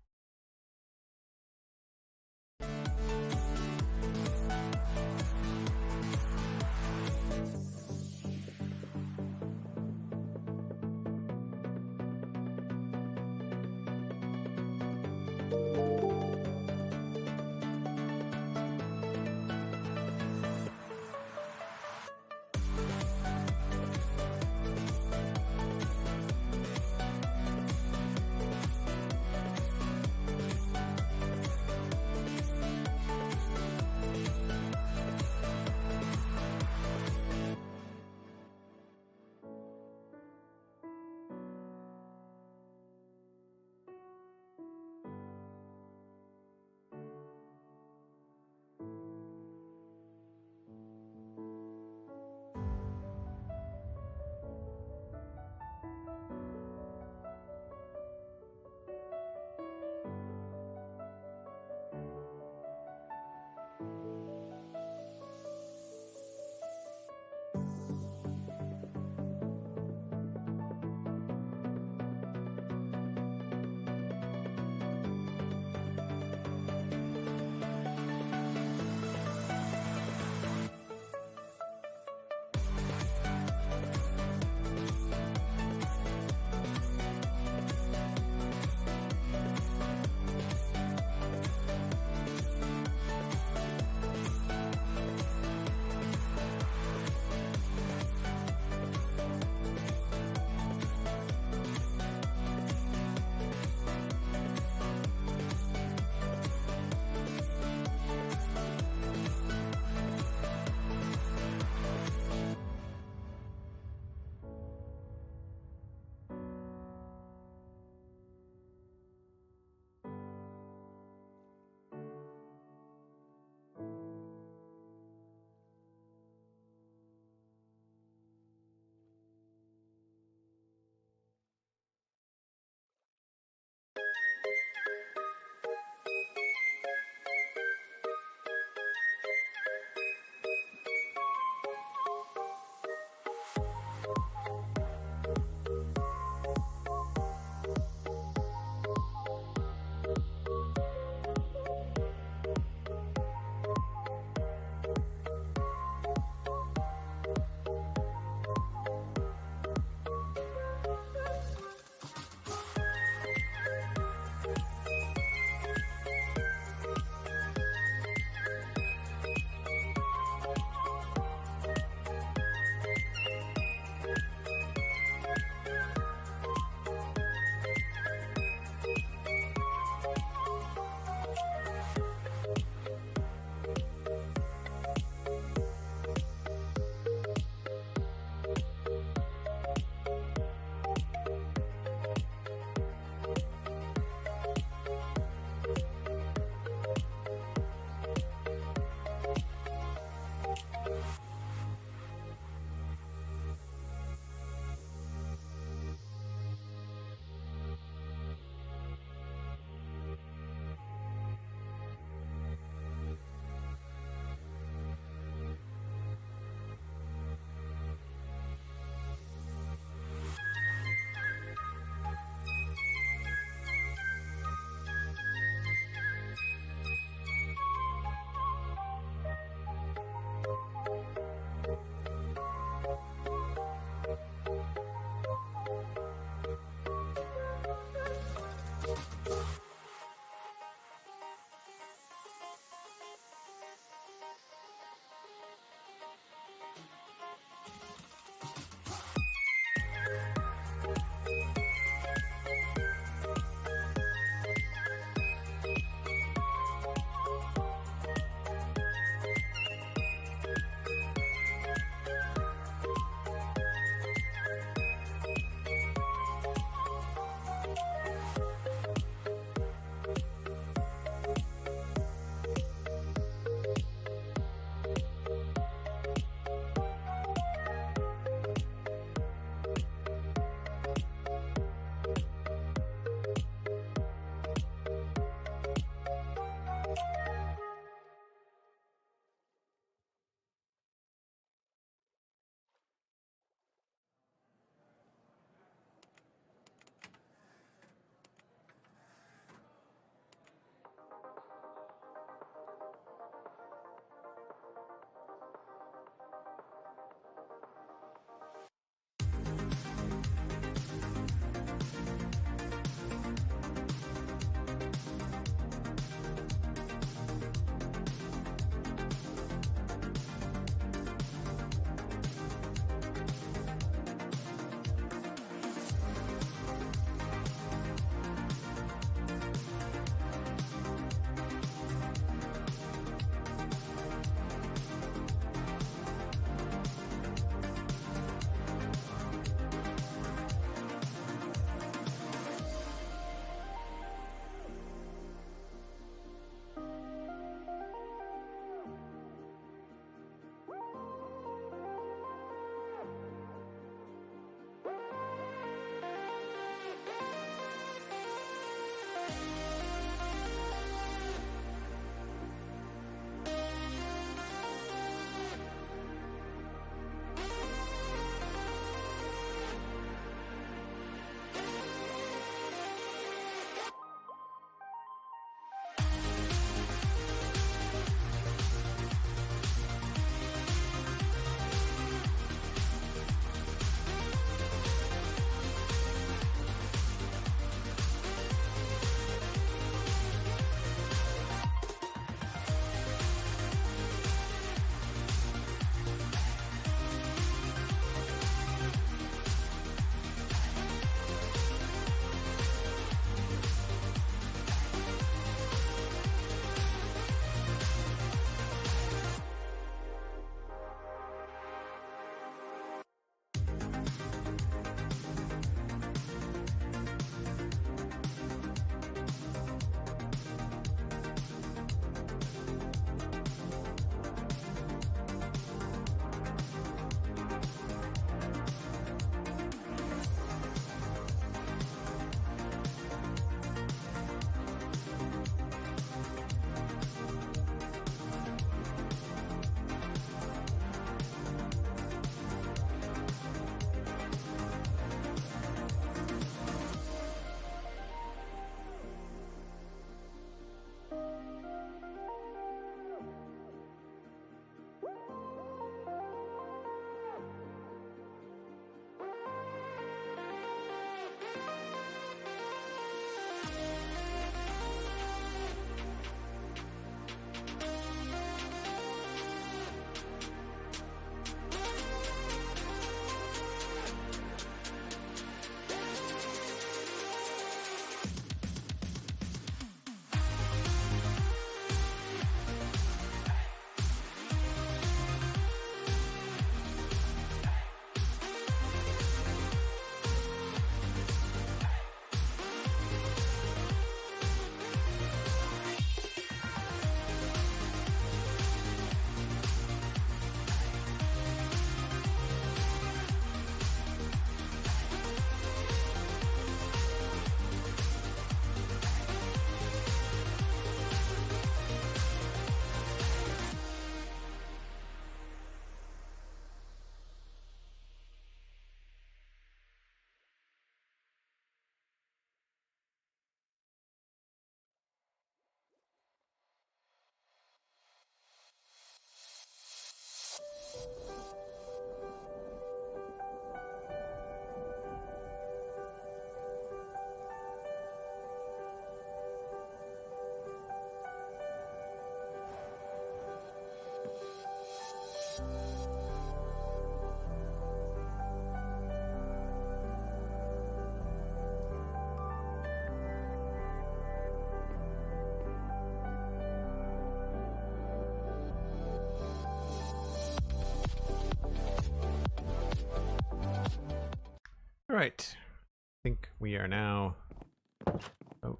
All right. I think we are now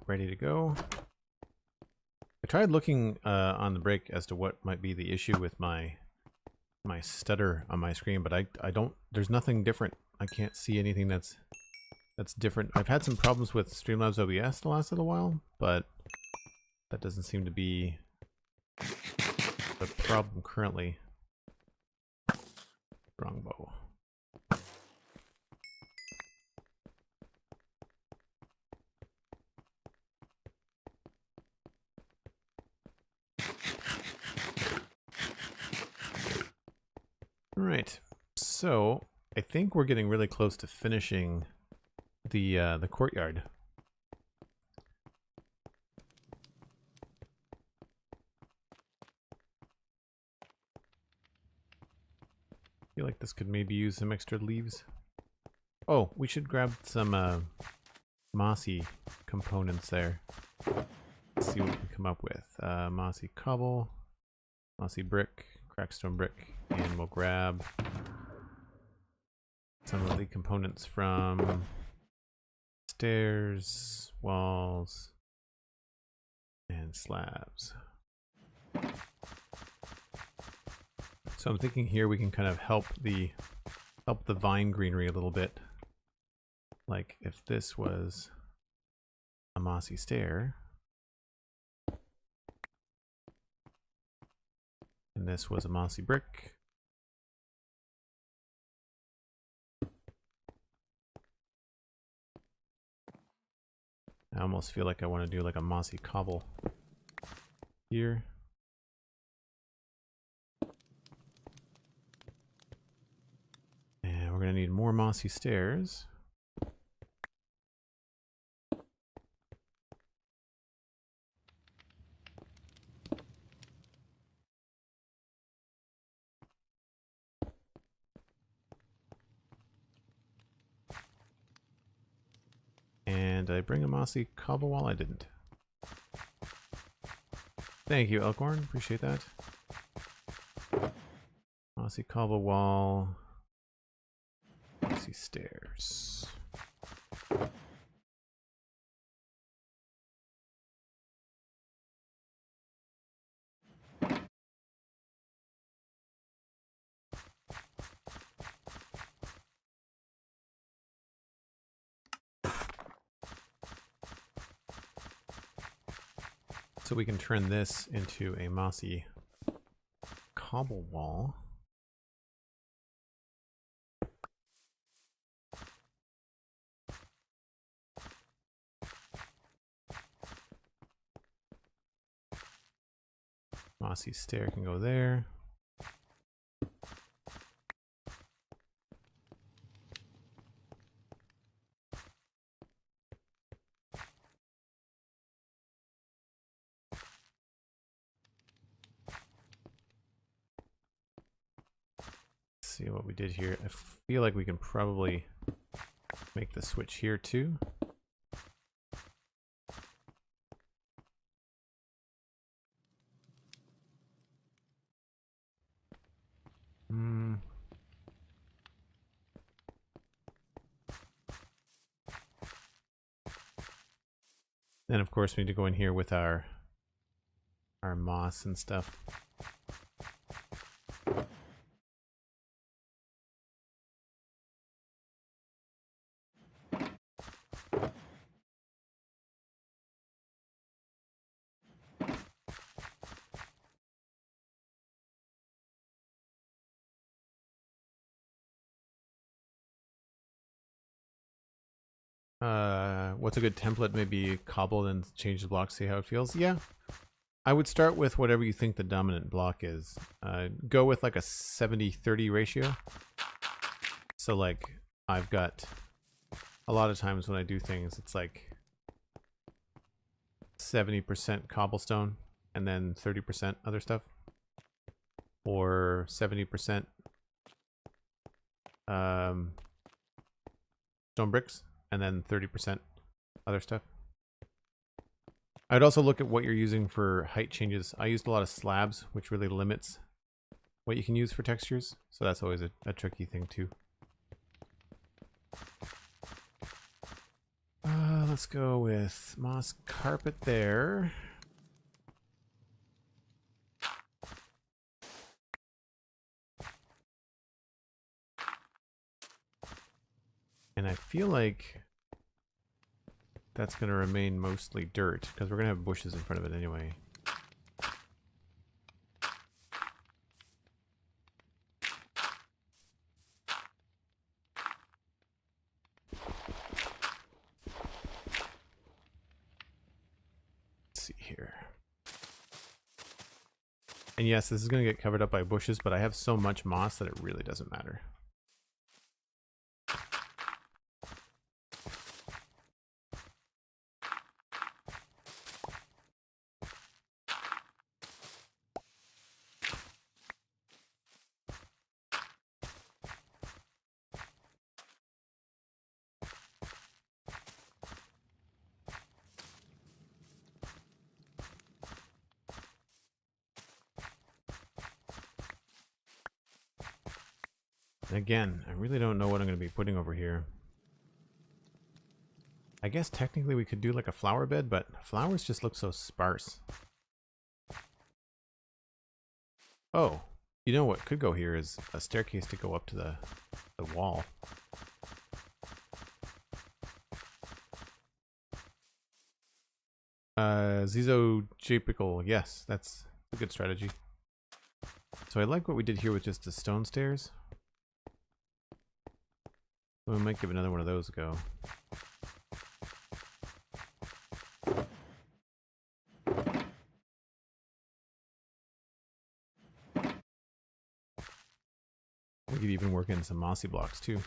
ready to go. I tried looking on the break as to what might be the issue with my stutter on my screen, but I don't. There's nothing different. I can't see anything that's different. I've had some problems with Streamlabs OBS the last little while, but that doesn't seem to be the problem currently. Wrong bow. Alright, so I think we're getting really close to finishing the courtyard. I feel like this could maybe use some extra leaves. Oh, we should grab some mossy components there. Let's see what we can come up with. Mossy cobble, mossy brick, crackstone brick, and we'll grab some of the components from stairs, walls, and slabs. So I'm thinking here we can kind of help the vine greenery a little bit. Like if this was a mossy stair, and this was a mossy brick. I almost feel like I want to do like a mossy cobble here. And we're going to need more mossy stairs. And did I bring a mossy cobble wall? I didn't. Thank you, Elkhorn. Appreciate that. Mossy cobble wall. Mossy stairs. So we can turn this into a mossy cobble wall. Mossy stair can go there. See what we did here. I feel like we can probably make the switch here too. Then of course we need to go in here with our moss and stuff. What's a good template? Maybe cobble and change the block, see how it feels. Yeah, I would start with whatever you think the dominant block is. Go with like a 70-30 ratio. So like I've got a lot of times when I do things, it's like 70% cobblestone and then 30% other stuff, or 70% stone bricks and then 30% other stuff. I'd also look at what you're using for height changes. I used a lot of slabs, which really limits what you can use for textures. So that's always a tricky thing too. Let's go with moss carpet there. And I feel like that's going to remain mostly dirt, because we're going to have bushes in front of it anyway. Let's see here. And yes, this is going to get covered up by bushes, but I have so much moss that it really doesn't matter. Again, I really don't know what I'm going to be putting over here. I guess technically we could do like a flower bed, but flowers just look so sparse. Oh, you know what could go here is a staircase to go up to the wall. Zizo-Japical, yes, that's a good strategy. So I like what we did here with just the stone stairs. We might give another one of those a go. We could even work in some mossy blocks too.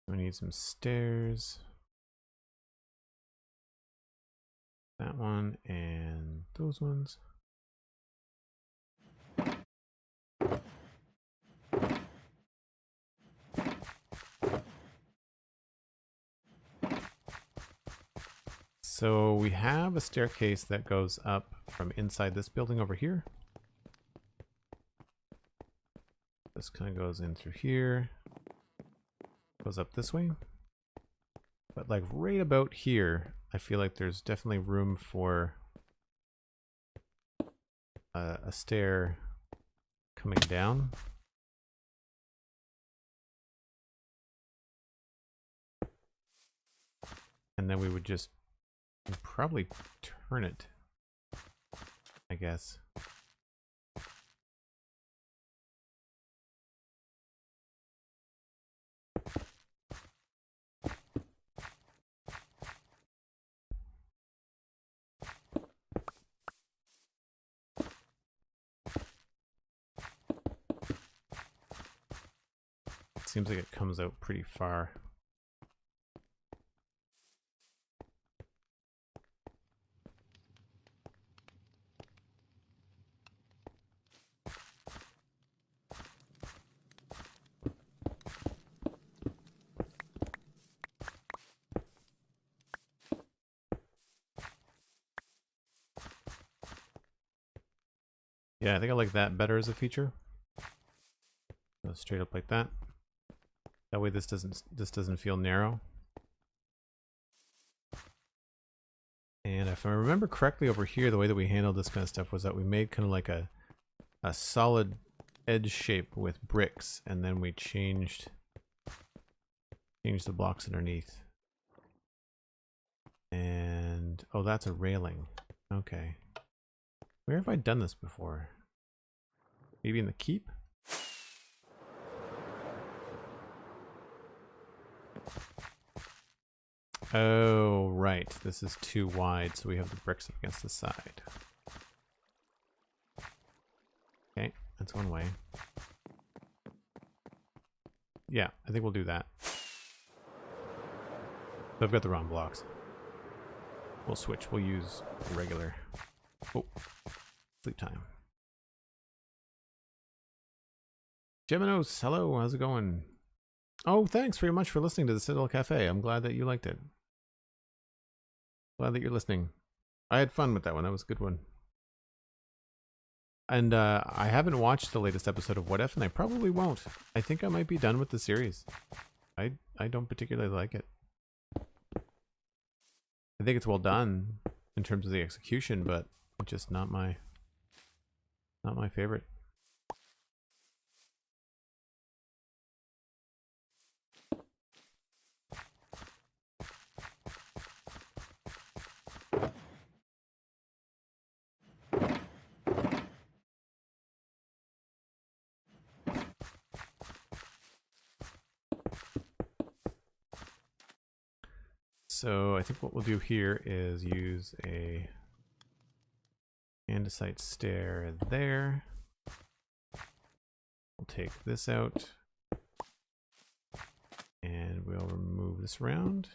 We need some stairs. That one and those ones. So we have a staircase that goes up from inside this building over here. This kind of goes in through here. Goes up this way. But like right about here, I feel like there's definitely room for a stair coming down. And then we would just probably turn it, I guess. Seems like it comes out pretty far. Yeah, I think I like that better as a feature. Go straight up like that. That way this doesn't feel narrow. And if I remember correctly over here, the way that we handled this kind of stuff was that we made kind of like a solid edge shape with bricks, and then we changed the blocks underneath. And oh, that's a railing. Okay. Where have I done this before? Maybe in the keep? Oh, right. This is too wide, so we have the bricks up against the side. Okay, that's one way. Yeah, I think we'll do that. So I've got the wrong blocks. We'll switch. We'll use regular. Oh. Sleep time. Geminos, hello, how's it going? Oh, thanks very much for listening to the Citadel Cafe. I'm glad that you liked it. Glad that you're listening. I had fun with that one. That was a good one. And I haven't watched the latest episode of What If, and I probably won't. I think I might be done with the series. I don't particularly like it. I think it's well done in terms of the execution, but just not my favorite. So I think what we'll do here is use a andesite stair there. We'll take this out and we'll remove this round.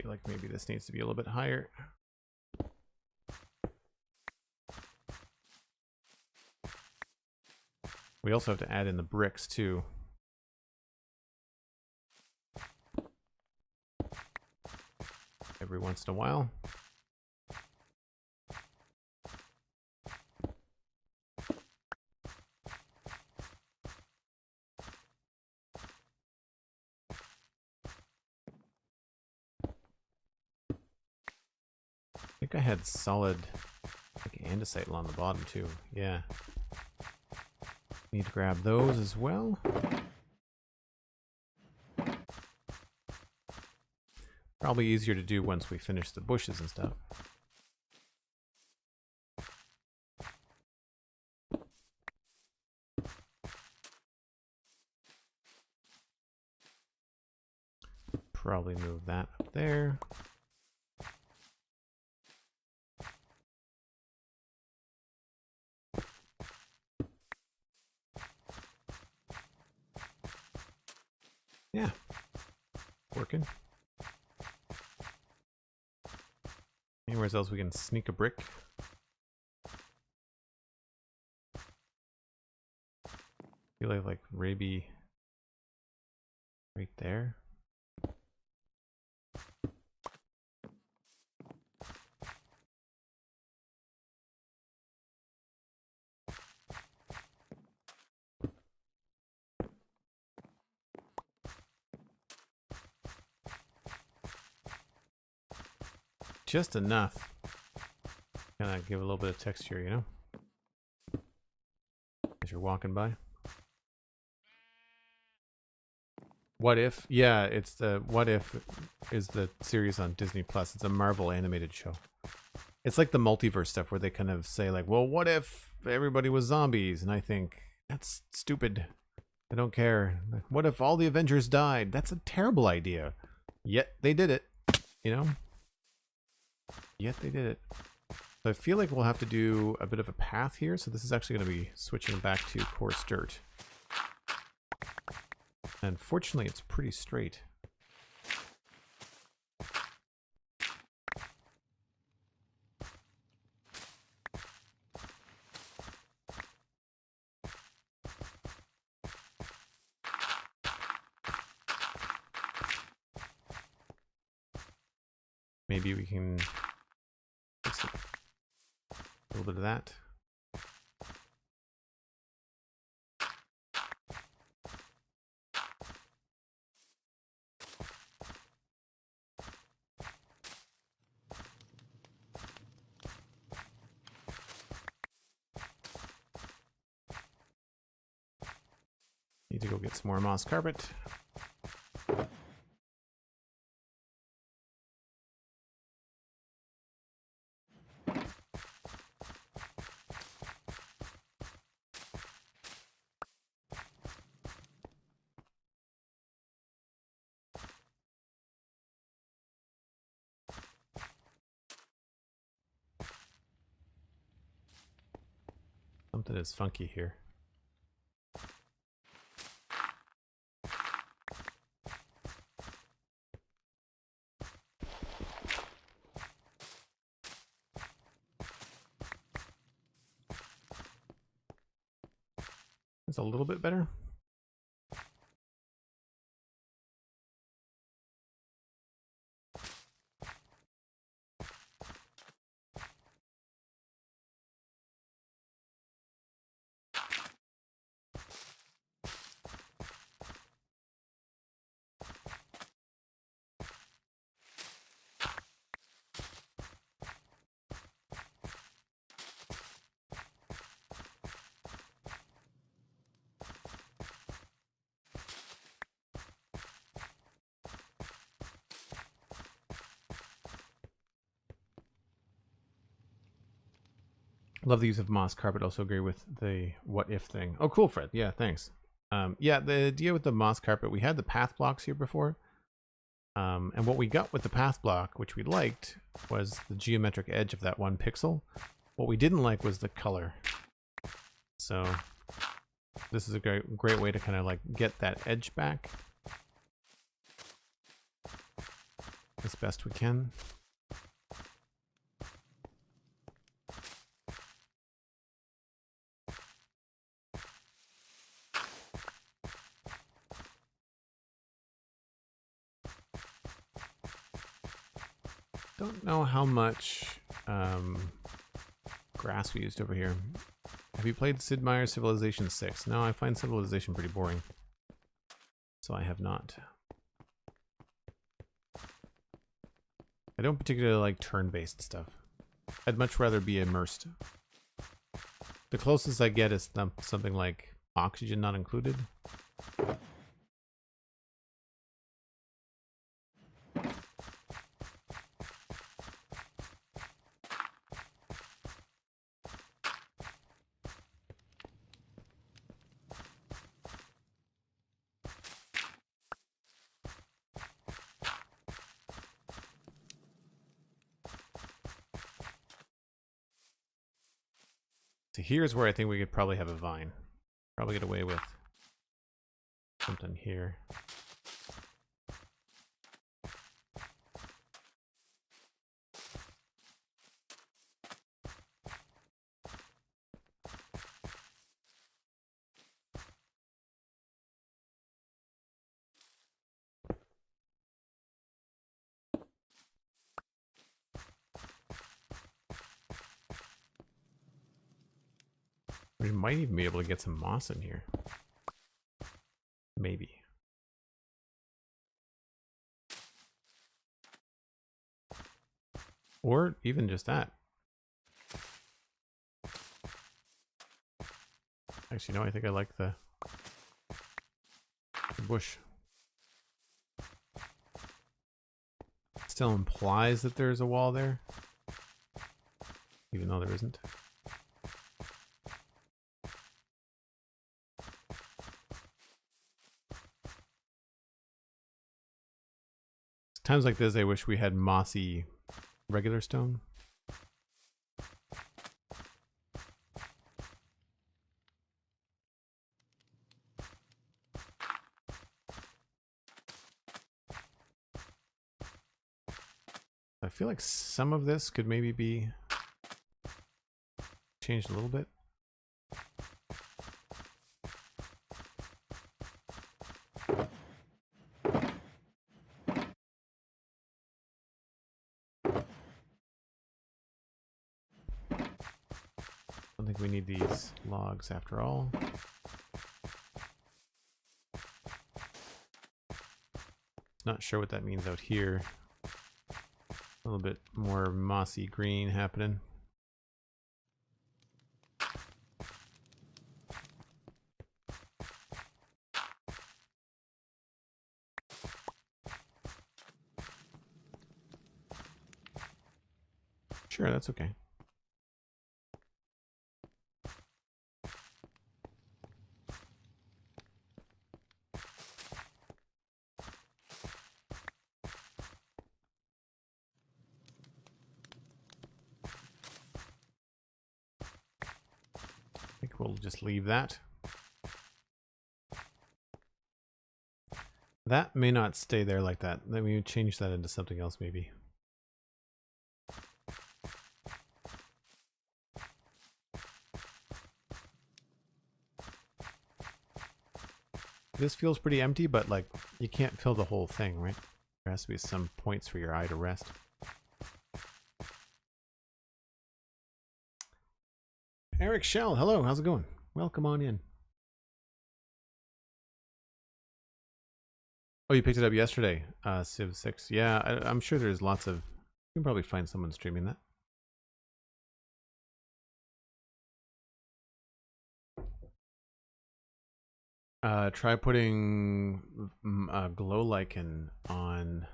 Like maybe this needs to be a little bit higher. We also have to add in the bricks too. Every once in a while. I think I had solid like andesite along the bottom too. Yeah. Need to grab those as well. Probably easier to do once we finish the bushes and stuff. Probably move that up there. Yeah, working. Anywhere else we can sneak a brick? Feel like maybe right there. Just enough. Kind of give a little bit of texture, you know? As you're walking by. What If? Yeah, it's the What If is the series on Disney Plus. It's a Marvel animated show. It's like the multiverse stuff where they kind of say like, well, what if everybody was zombies? And I think, that's stupid. I don't care. Like, what if all the Avengers died? That's a terrible idea. Yet they did it, you know? Yet they did it. So I feel like we'll have to do a bit of a path here. So this is actually going to be switching back to coarse dirt. And fortunately, it's pretty straight. Maybe we can fix a little bit of that. Need to go get some more moss carpet. Something is funky here. It's a little bit better. Love the use of moss carpet. Also agree with the what if thing. Oh, cool, Fred. Yeah, thanks. Yeah, the idea with the moss carpet, we had the path blocks here before. And what we got with the path block, which we liked, was the geometric edge of that 1 pixel. What we didn't like was the color. So this is a great way to kind of like get that edge back as best we can. Don't know how much grass we used over here. Have you played Sid Meier's Civilization 6? No, I find Civilization pretty boring. So I have not. I don't particularly like turn-based stuff. I'd much rather be immersed. The closest I get is something like Oxygen Not Included. So here's where I think we could probably have a vine. Probably get away with something here. We might even be able to get some moss in here. Maybe. Or even just that. Actually, no, I think I like the bush. It still implies that there's a wall there, even though there isn't. Times like this, I wish we had mossy regular stone. I feel like some of this could maybe be changed a little bit. I don't think we need these logs after all. Not sure what that means out here. A little bit more mossy green happening. Sure, that's okay. think we'll just leave that. That may not stay there like that. Let me change that into something else maybe. This feels pretty empty, but like you can't fill the whole thing, right? There has to be some points for your eye to rest. Eric Shell, hello, how's it going? Welcome on in. Oh, you picked it up yesterday, Civ 6. Yeah, I'm sure there's lots of... You can probably find someone streaming that. Try putting glow lichen on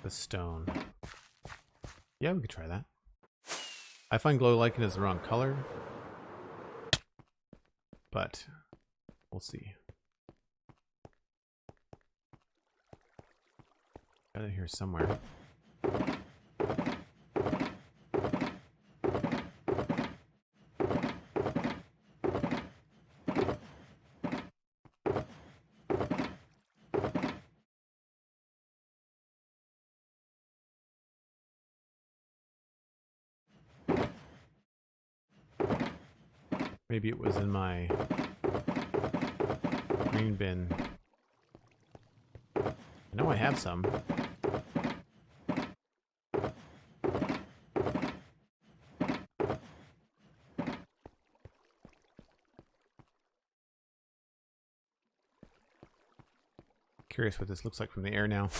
the stone. Yeah, we could try that. I find glow lichen is the wrong color, but we'll see. Got it here somewhere. Maybe it was in my green bin. I know I have some. Curious what this looks like from the air now.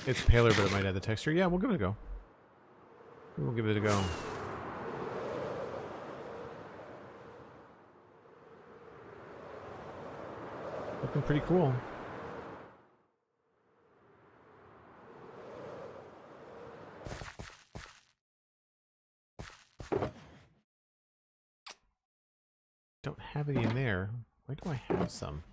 It's paler, but it might add the texture. Yeah, we'll give it a go. We'll give it a go. Looking pretty cool. Don't have any in there. Why do I have some?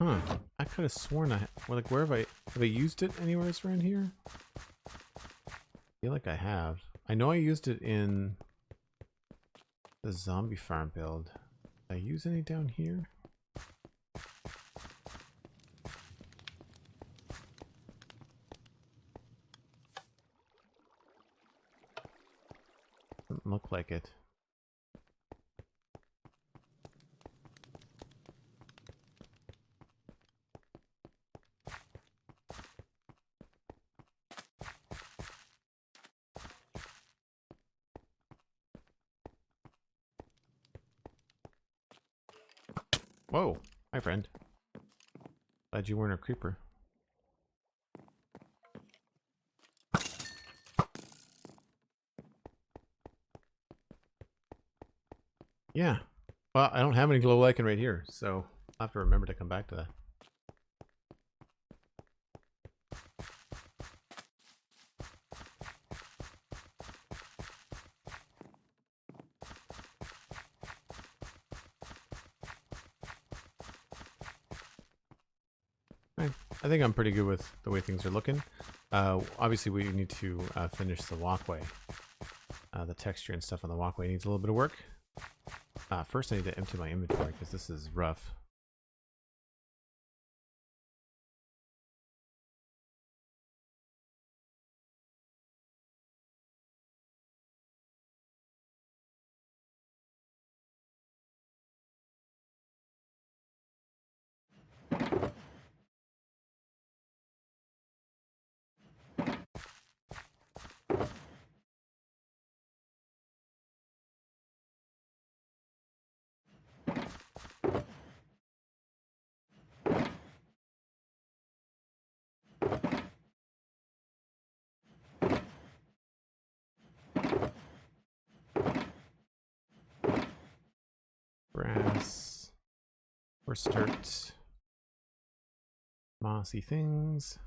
Huh. I could have sworn like, where have I used it anywhere around here? I feel like I have. I know I used it in the zombie farm build. Did I use any down here? Doesn't look like it. Whoa, hi friend. Glad you weren't a creeper. Yeah. Well, I don't have any glow lichen right here, so I'll have to remember to come back to that. I think I'm pretty good with the way things are looking. Obviously, we need to finish the walkway. The texture and stuff on the walkway needs a little bit of work. First, I need to empty my inventory because this is rough. Horse dirt. Mossy things.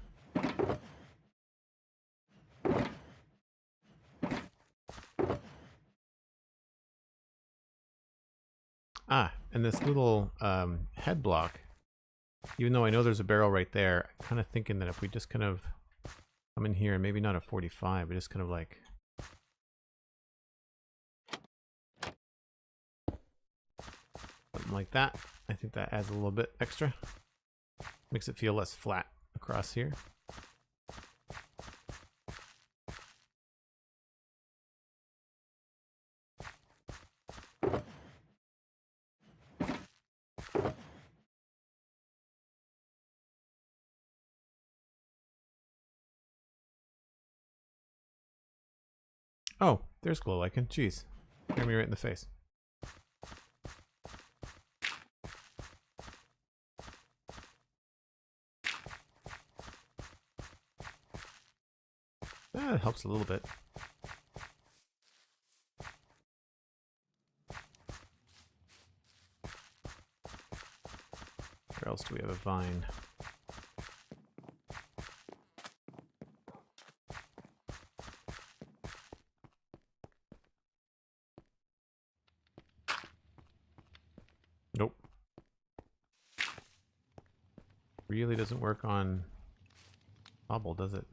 Ah, and this little head block, even though I know there's a barrel right there, I'm kind of thinking that if we just kind of come in here, and maybe not a 45, but just kind of like... something like that. I think that adds a little bit extra. Makes it feel less flat across here. Oh, there's glow lichen. Jeez. Staring me right in the face. It helps a little bit. Where else do we have a vine? Nope. Really doesn't work on cobble, does it?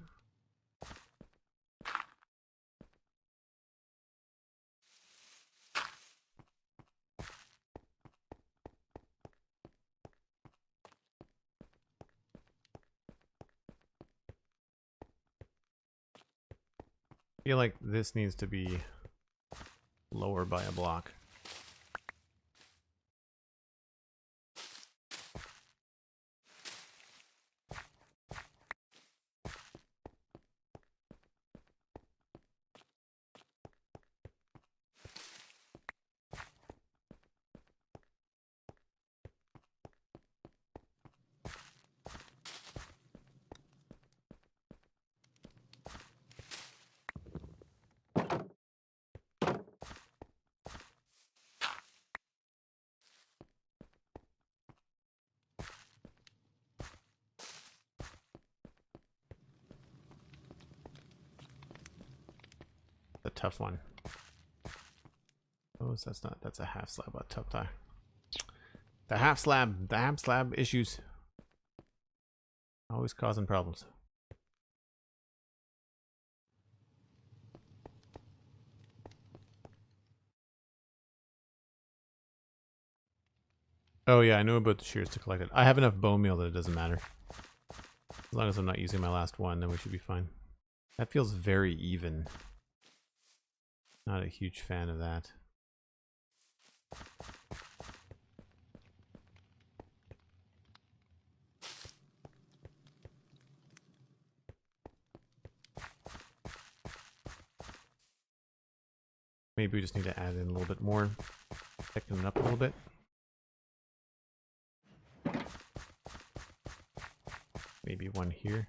I feel like this needs to be lower by a block. A tough one. Oh, that's not. That's a half slab on top there. The half slab issues. Always causing problems. Oh yeah, I know about the shears to collect it. I have enough bone meal that it doesn't matter. As long as I'm not using my last one, then we should be fine. That feels very even. Not a huge fan of that. Maybe we just need to add in a little bit more. Thicken it up a little bit. Maybe one here.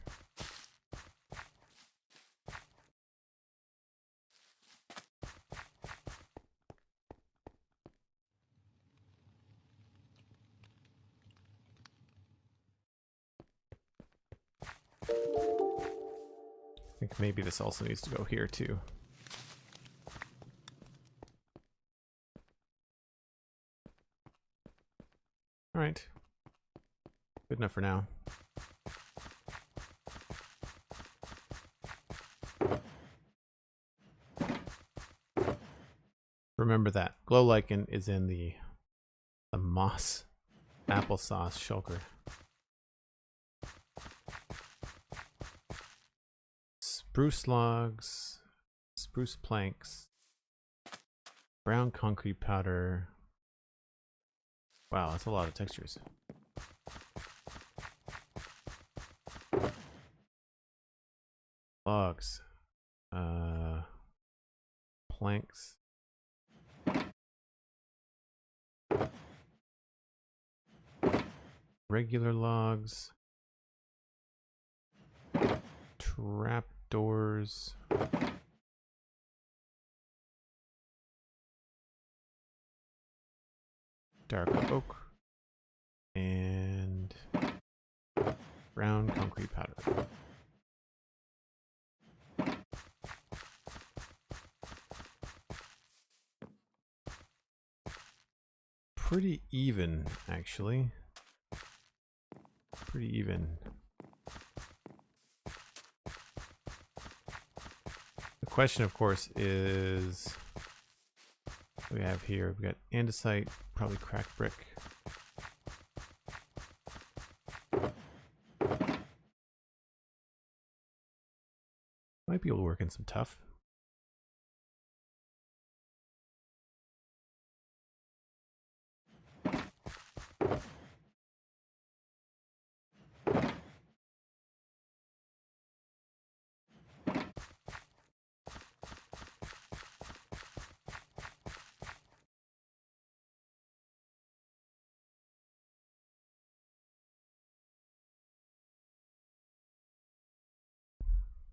I think maybe this also needs to go here too. All right. Good enough for now. Remember that glow lichen is in the moss applesauce shulker. Spruce logs, spruce planks, brown concrete powder. Wow, that's a lot of textures. Logs, planks. Regular logs. Trapdoors. Dark oak. And brown concrete powder. Pretty even, actually. Pretty even. The question, of course, is what we have here. We got andesite, probably cracked brick. Might be able to work in some tough.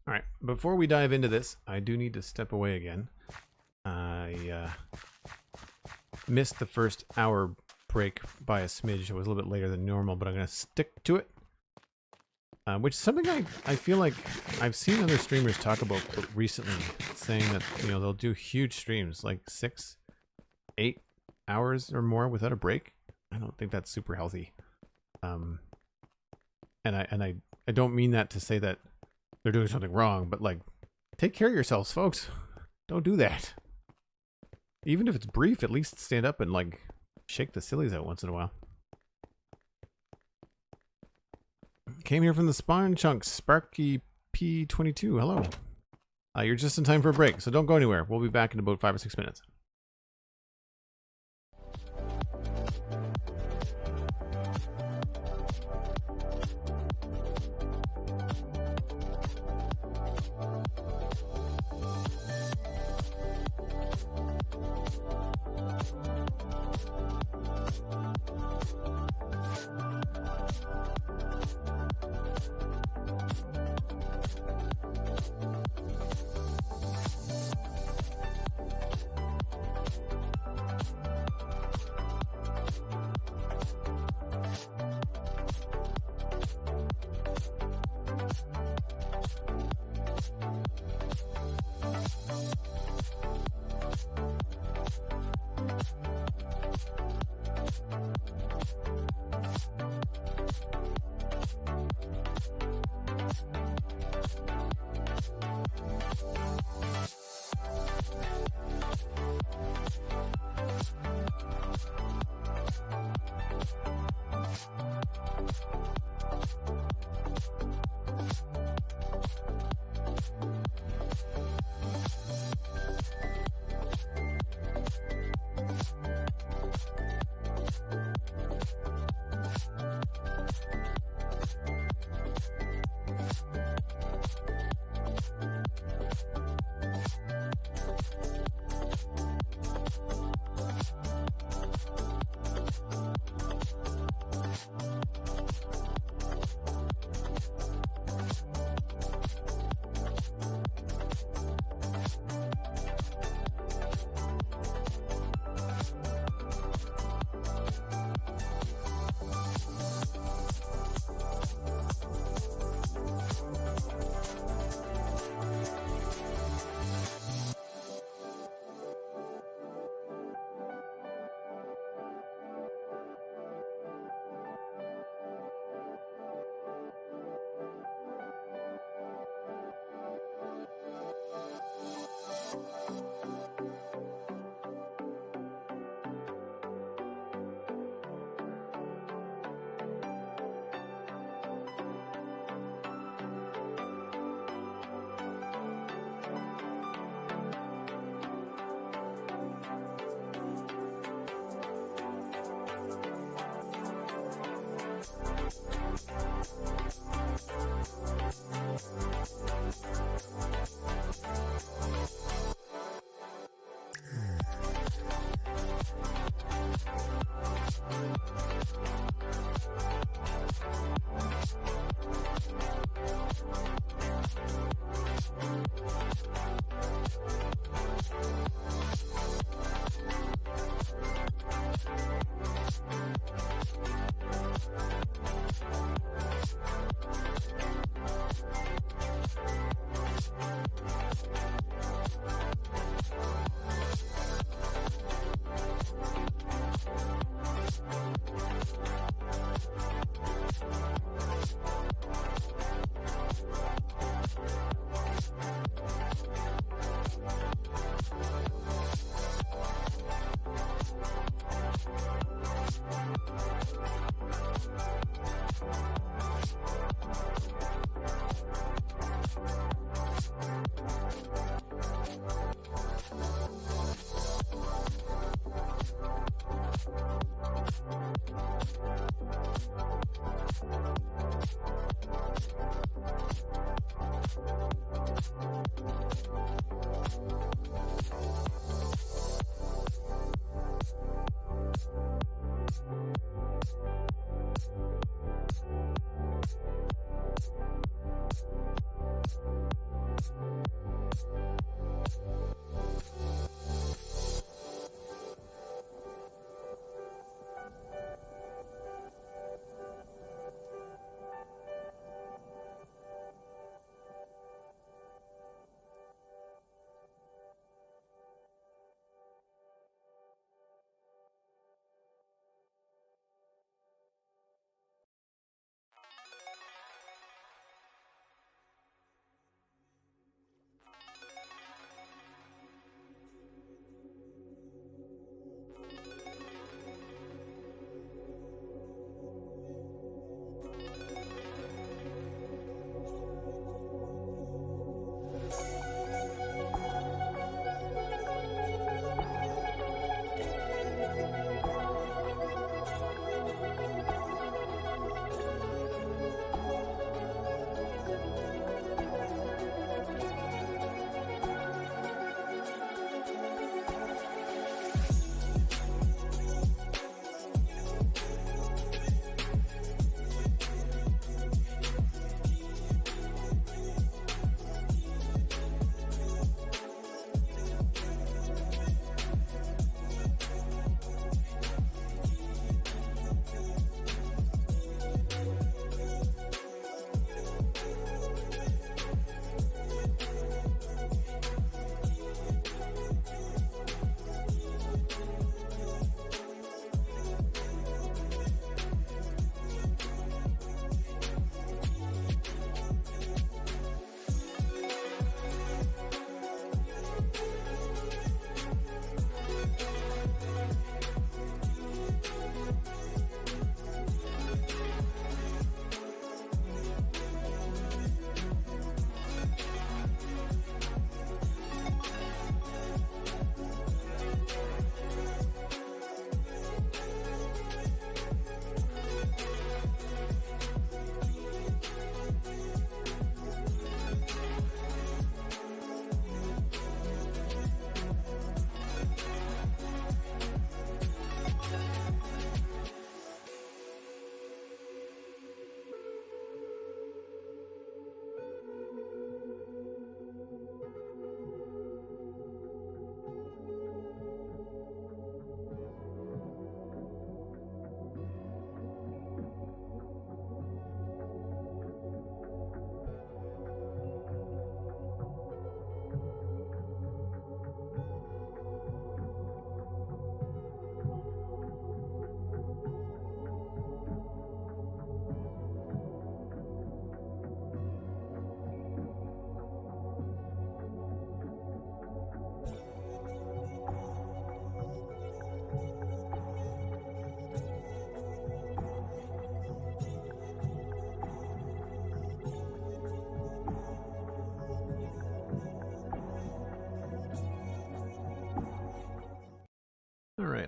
All right, before we dive into this, I do need to step away again. I missed the first hour break by a smidge. It was a little bit later than normal, but I'm going to stick to it. Which is something I feel like I've seen other streamers talk about recently, saying that, you know, they'll do huge streams, like 6, 8 hours or more without a break. I don't think that's super healthy. And I don't mean that to say that they're doing something wrong, but like, take care of yourselves, folks. Don't do that. Even if it's brief, at least stand up and like shake the sillies out once in a while. Came here from the Spawn Chunks, Sparky P22. Hello. You're just in time for a break, so don't go anywhere. We'll be back in about 5 or 6 minutes.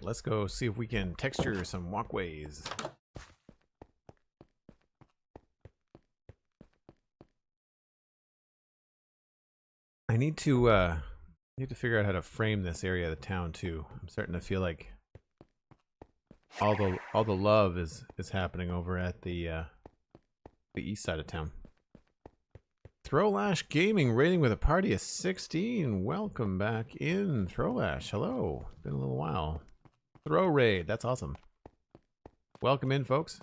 let's go see if we can texture some walkways. I need to figure out how to frame this area of the town too. I'm starting to feel like all the love is happening over at the east side of town. Throwlash Gaming rating with a party of 16. Welcome back in, Throwlash. Hello. Been a little while. Throw raid. That's awesome. Welcome in, folks.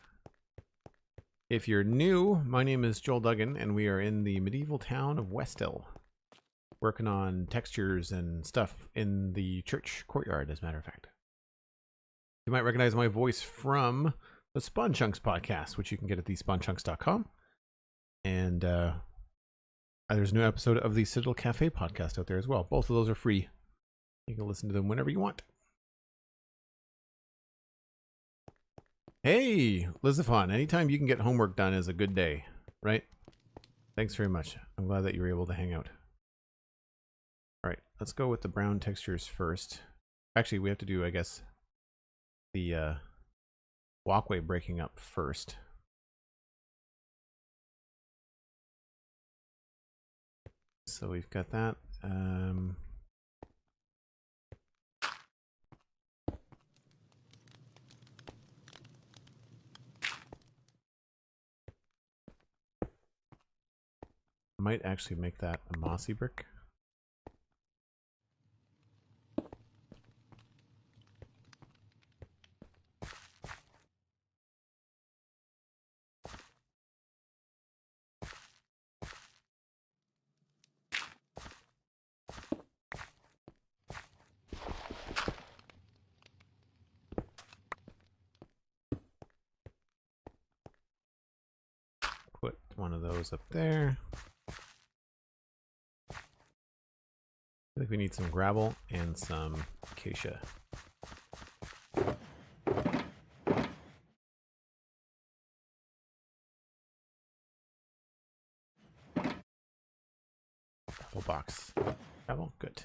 If you're new, my name is Joel Duggan, and we are in the medieval town of Westhill, working on textures and stuff in the church courtyard, as a matter of fact. You might recognize my voice from the Spawn Chunks podcast, which you can get at thespawnchunks.com. And there's a new episode of the Citadel Cafe podcast out there as well. Both of those are free. You can listen to them whenever you want. Hey, Lizaphon, anytime you can get homework done is a good day, right? Thanks very much. I'm glad that you were able to hang out. All right, let's go with the brown textures first. Actually, we have to do, I guess, the walkway breaking up first. So we've got that. Might actually make that a mossy brick. Put one of those up there. I think we need some gravel and some acacia. Gravel box. Gravel, good.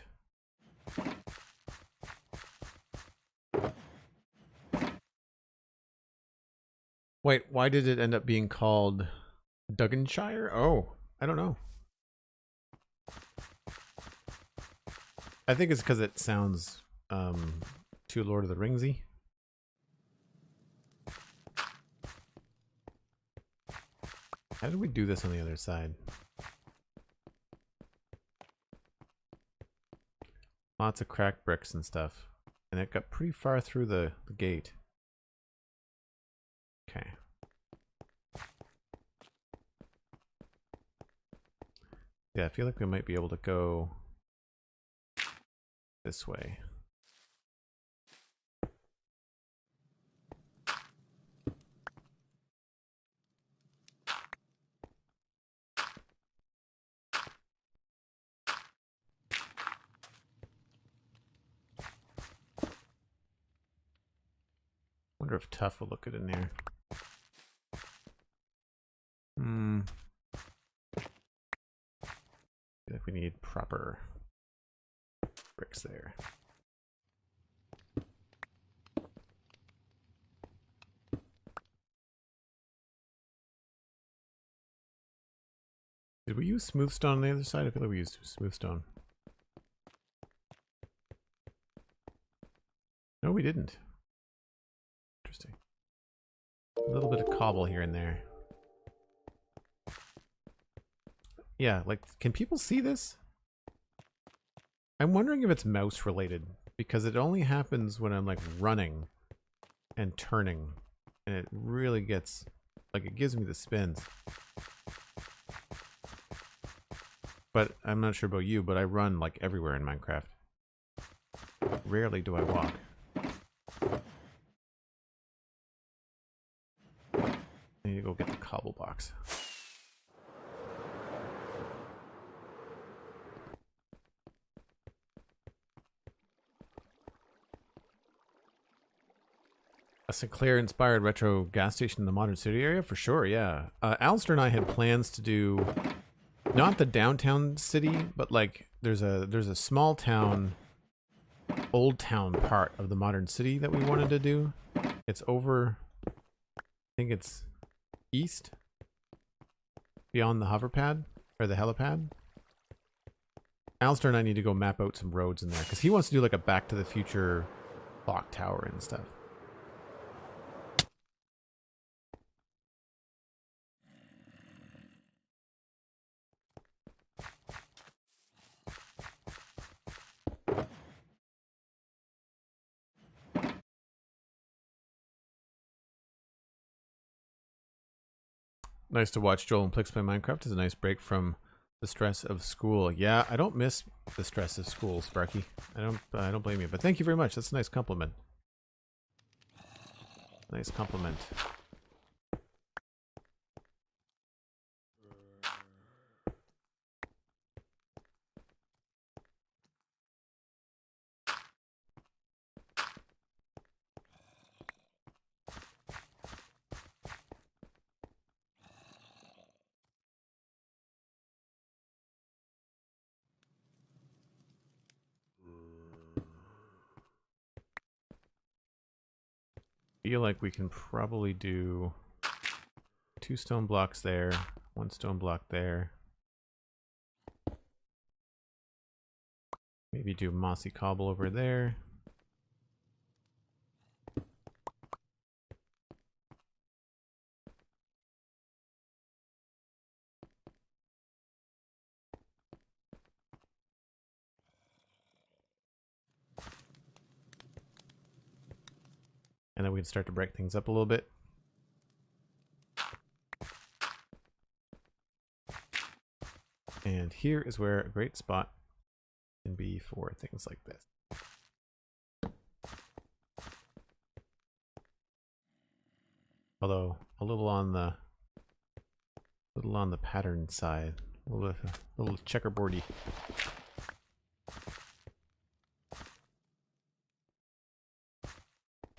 Wait, why did it end up being called Dugganshire? Oh, I don't know. I think it's because it sounds too Lord of the Ringsy. How did we do this on the other side? Lots of cracked bricks and stuff. And it got pretty far through the gate. Okay. Yeah, I feel like we might be able to go this way. Wonder if tough will look good in there. I think we need proper bricks there. Did we use smooth stone on the other side? I feel like we used smooth stone. No, we didn't. Interesting. A little bit of cobble here and there. Yeah, like, can people see this? I'm wondering if it's mouse related, because it only happens when I'm like running and turning, and it really gets, like, it gives me the spins. But I'm not sure about you, but I run like everywhere in Minecraft. Rarely do I walk. I need to go get the cobble box. A Sinclair-inspired retro gas station in the modern city area? For sure, yeah. Alistair and I had plans to do, not the downtown city, but like there's a small town old town part of the modern city that we wanted to do. It's over, I think it's east, beyond the hoverpad, or the helipad. Alistair and I need to go map out some roads in there, because he wants to do like a Back to the Future clock tower and stuff. Nice to watch Joel and Plix play Minecraft. Is a nice break from the stress of school. Yeah, I don't miss the stress of school, Sparky. I don't blame you. But thank you very much. That's a nice compliment. Nice compliment. Feel like we can probably do 2 stone blocks there, 1 stone block there. Maybe do mossy cobble over there. And then we can start to break things up a little bit. And here is where a great spot can be for things like this. Although a little on the pattern side, a little checkerboardy.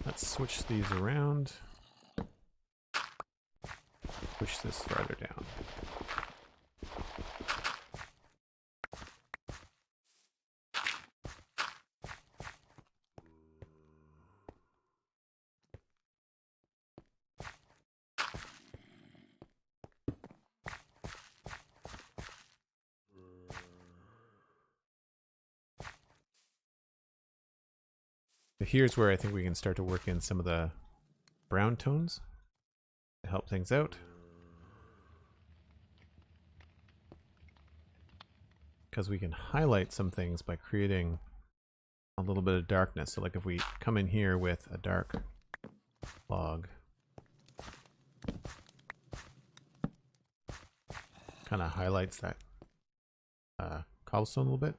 Let's switch these around. Push this farther down. So here's where I think we can start to work in some of the brown tones to help things out. Because we can highlight some things by creating a little bit of darkness. So like if we come in here with a dark log, kind of highlights that cobblestone a little bit.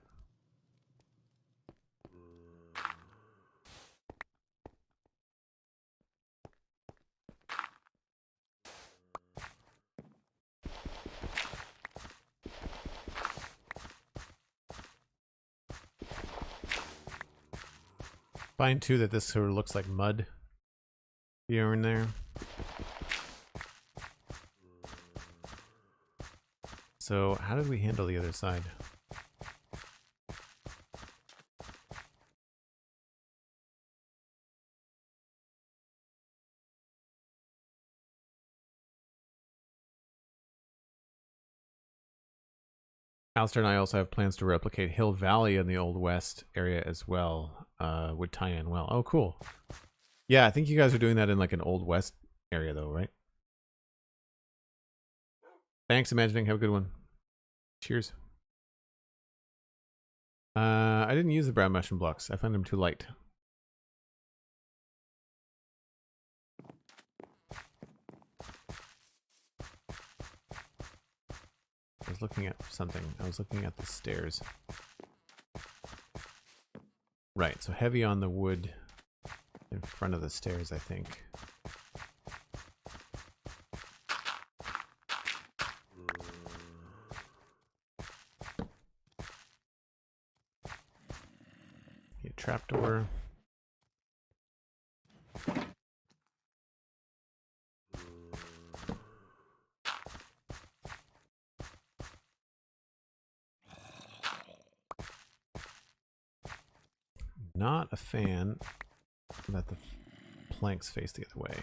Find too that this sort of looks like mud here and there. So how did we handle the other side? Alistair and I also have plans to replicate Hill Valley in the Old West area as well. Would tie in well. Oh, cool. Yeah, I think you guys are doing that in like an Old West area though, right? Thanks, Imagining. Have a good one. Cheers. I didn't use the brown mushroom blocks. I found them too light. I was looking at something. I was looking at the stairs. Right, so heavy on the wood in front of the stairs, I think. A trapdoor. not a fan that the planks face the other way.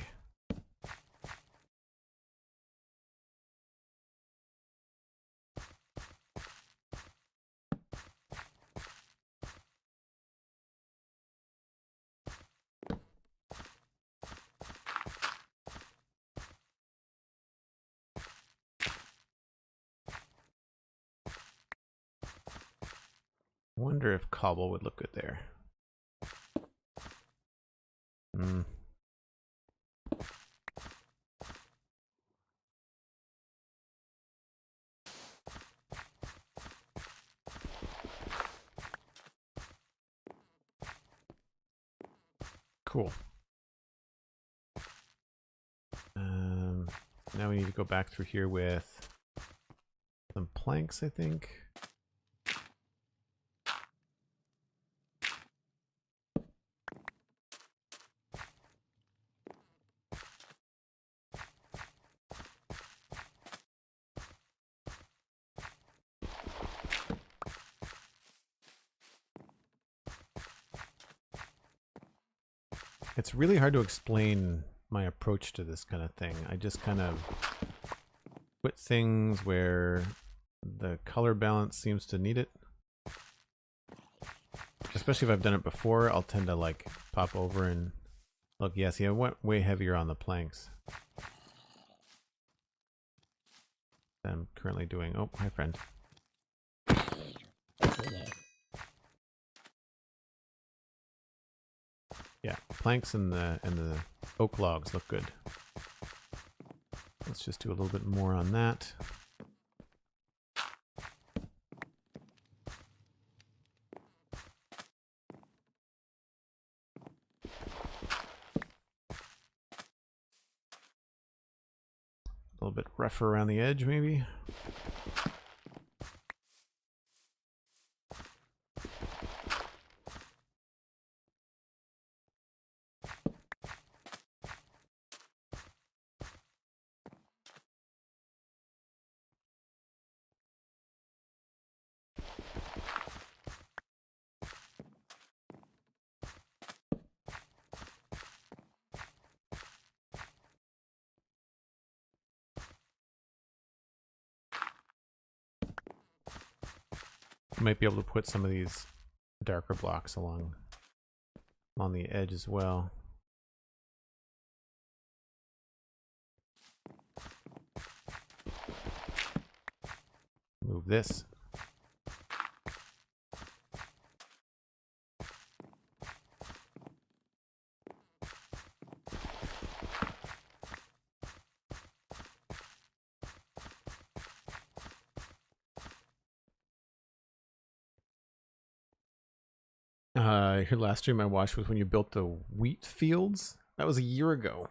Wonder if cobble would look good there. Cool. Now we need to go back through here with some planks, I think. It's really hard to explain my approach to this kind of thing. I just kind of put things where the color balance seems to need it. Especially if I've done it before, I'll tend to like pop over and look. Yes, I went way heavier on the planks than I'm currently doing. Oh, hi friend. Yeah, planks and the oak logs look good. Let's just do a little bit more on that. A little bit rougher around the edge, maybe. I might be able to put some of these darker blocks along the edge as well. Move this. Your last stream I watched was when you built the wheat fields. That was a year ago.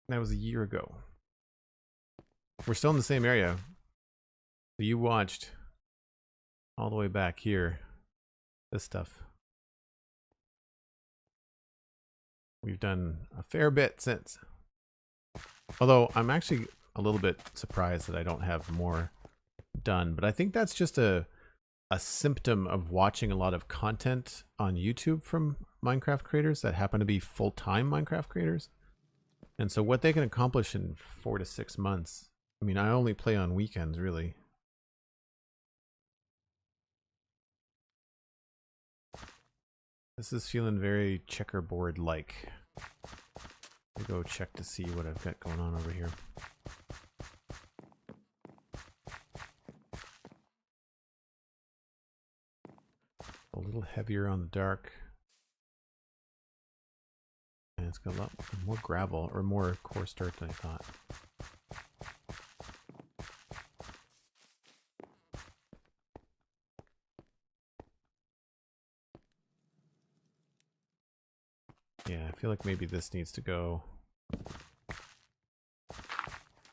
That was a year ago. We're still in the same area. So you watched all the way back here. This stuff. We've done a fair bit since. Although I'm actually a little bit surprised that I don't have more done. But I think that's just a symptom of watching a lot of content on YouTube from Minecraft creators that happen to be full-time Minecraft creators. And so what they can accomplish in 4 to 6 months. I mean, I only play on weekends, really. This is feeling very checkerboard-like. Let me go check to see what I've got going on over here. A little heavier on the dark. And it's got a lot more gravel, or more coarse dirt than I thought. Yeah, I feel like maybe this needs to go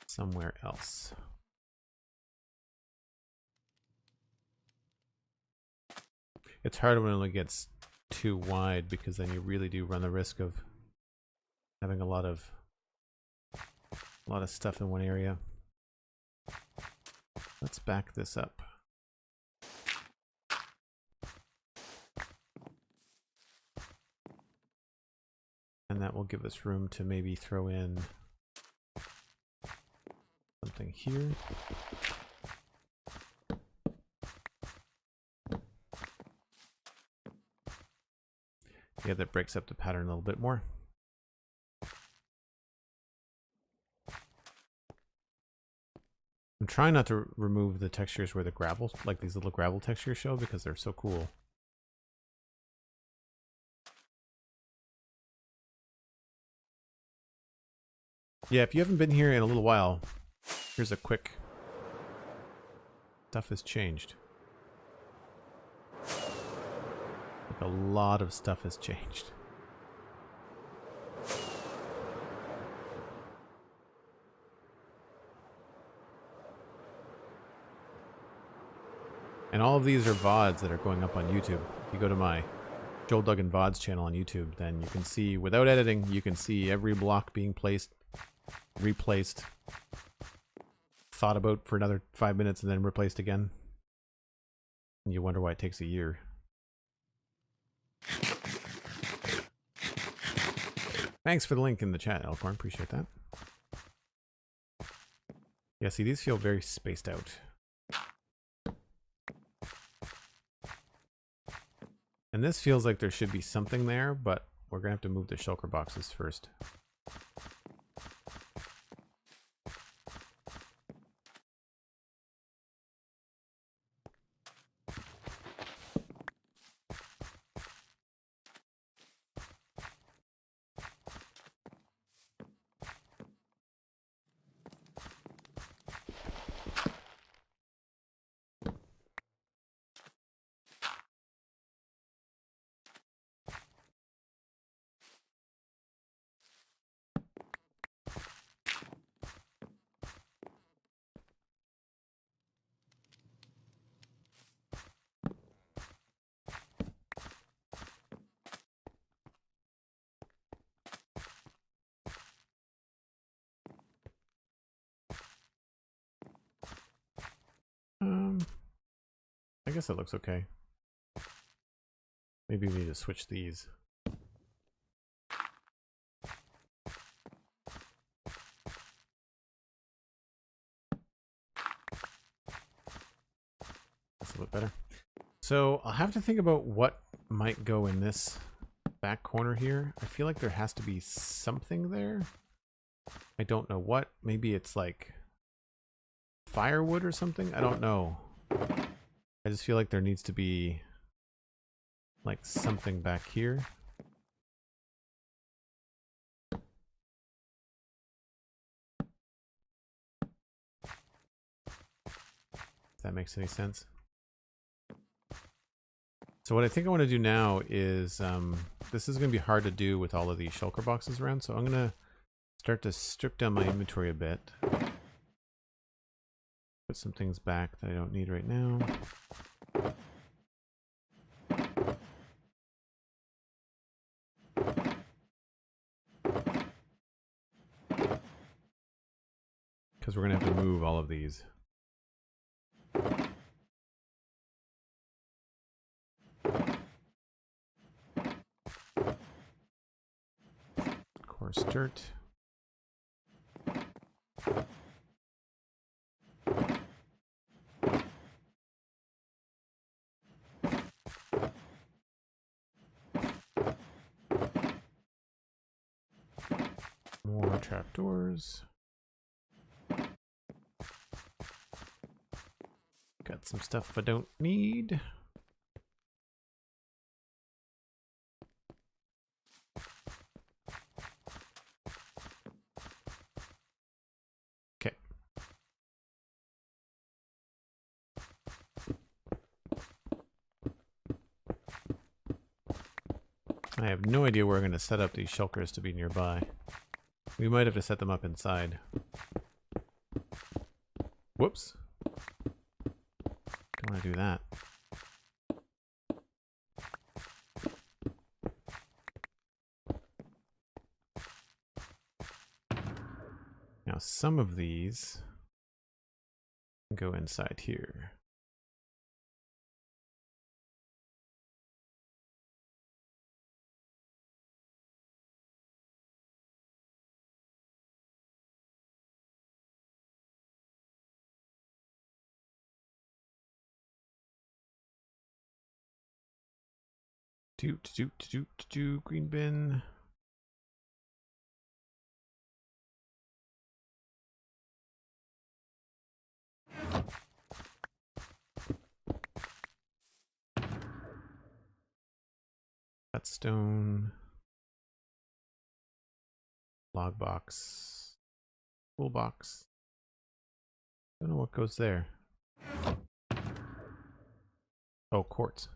somewhere else. It's hard when it gets too wide, because then you really do run the risk of having a lot of stuff in one area. Let's back this up. And that will give us room to maybe throw in something here. Yeah, that breaks up the pattern a little bit more. I'm trying not to remove the textures where the gravel, like these little gravel textures show, because they're so cool. Yeah, if you haven't been here in a little while, here's a quick... Stuff has changed. Like a lot of stuff has changed. And all of these are VODs that are going up on YouTube. If you go to my Joel Duggan VODs channel on YouTube, then you can see, without editing, you can see every block being placed, replaced, thought about for another 5 minutes, and then replaced again. And you wonder why it takes a year. Thanks for the link in the chat, Elkhorn. Appreciate that. Yeah, see, these feel very spaced out. And this feels like there should be something there, but we're going to have to move the shulker boxes first. I guess that looks okay. Maybe we need to switch these. That's a little bit better. So I'll have to think about what might go in this back corner here. I feel like there has to be something there. I don't know what. Maybe it's like firewood or something. I don't know. I just feel like there needs to be like something back here. If that makes any sense. So what I think I want to do now is, this is going to be hard to do with all of these shulker boxes around, so I'm going to start to strip down my inventory a bit. Put some things back that I don't need right now. Because we're going to have to move all of these. Coarse dirt. More trapdoors. Got some stuff I don't need. Okay. I have no idea where I'm going to set up these shulkers to be nearby. We might have to set them up inside. Whoops. Don't want to do that. Now some of these go inside here. Green bin. Cut stone. Log box. Toolbox. Don't know what goes there. Oh, quartz.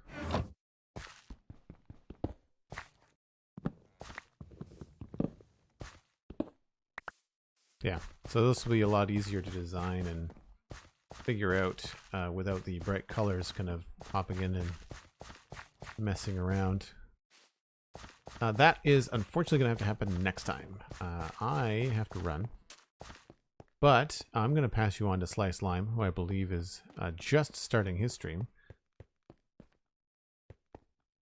Yeah, so this will be a lot easier to design and figure out without the bright colors kind of popping in and messing around. That is unfortunately going to have to happen next time. I have to run. But I'm going to pass you on to Slice Lime, who I believe is just starting his stream.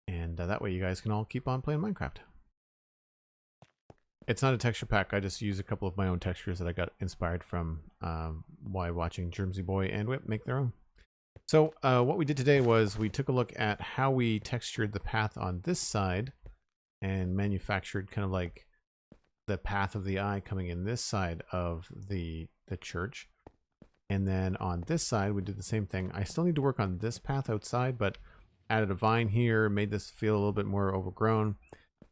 And that way you guys can all keep on playing Minecraft. It's not a texture pack. I just use a couple of my own textures that I got inspired from while watching Germsy Boy and Whip make their own. So what we did today was we took a look at how we textured the path on this side and manufactured kind of like the path of the eye coming in this side of the church. And then on this side, we did the same thing. I still need to work on this path outside, but added a vine here, made this feel a little bit more overgrown.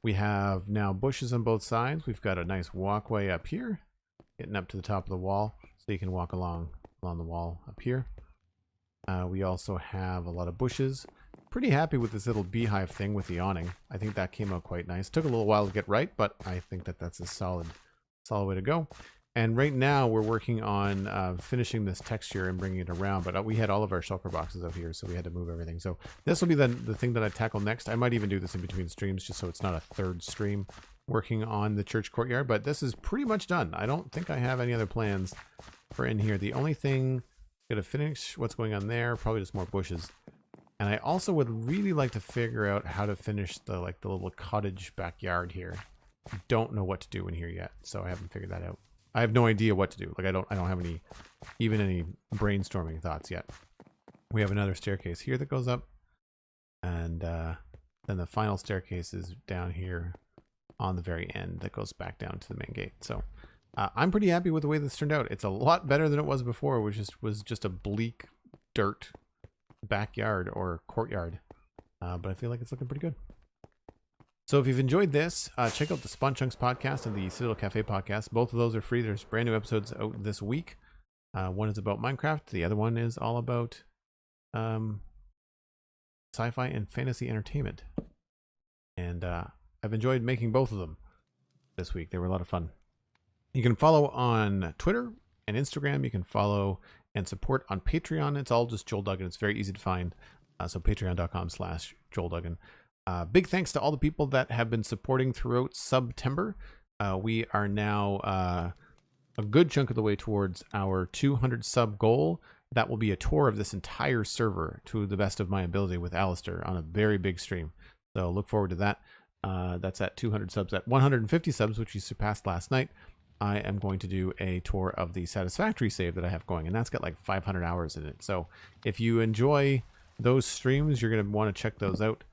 We have now bushes on both sides. We've got a nice walkway up here, getting up to the top of the wall, so you can walk along the wall up here. We also have a lot of bushes. Pretty happy with this little beehive thing with the awning. I think that came out quite nice. Took a little while to get right, but I think that that's a solid way to go. And right now we're working on finishing this texture and bringing it around, but we had all of our shulker boxes up here, so we had to move everything. So this will be the thing that I tackle next. I might even do this in between streams just so it's not a third stream working on the church courtyard, but this is pretty much done. I don't think I have any other plans for in here. The only thing, gonna finish what's going on there, probably just more bushes. And I also would really like to figure out how to finish the little cottage backyard here. Don't know what to do in here yet, so I haven't figured that out. I have no idea what to do. Like I don't have any brainstorming thoughts yet. We have another staircase here that goes up, and then the final staircase is down here on the very end that goes back down to the main gate. So I'm pretty happy with the way this turned out. It's a lot better than it was before, which was just a bleak dirt backyard or courtyard, but I feel like it's looking pretty good. So if you've enjoyed this, check out the Spawn Chunks podcast and the Citadel Cafe podcast. Both of those are free. There's brand new episodes out this week. One is about Minecraft. The other one is all about sci-fi and fantasy entertainment. And I've enjoyed making both of them this week. They were a lot of fun. You can follow on Twitter and Instagram. You can follow and support on Patreon. It's all just Joel Duggan. It's very easy to find. So patreon.com/Joel Duggan. Big thanks to all the people that have been supporting throughout September. We are now a good chunk of the way towards our 200 sub goal. That will be a tour of this entire server to the best of my ability with Alistair on a very big stream. So look forward to that. That's at 200 subs. At 150 subs, which we surpassed last night, I am going to do a tour of the Satisfactory save that I have going, and that's got like 500 hours in it. So if you enjoy those streams, you're going to want to check those out.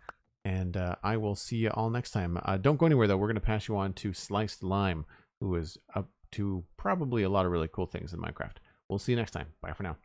And I will see you all next time. Don't go anywhere, though. We're going to pass you on to Sliced Lime, who is up to probably a lot of really cool things in Minecraft. We'll see you next time. Bye for now.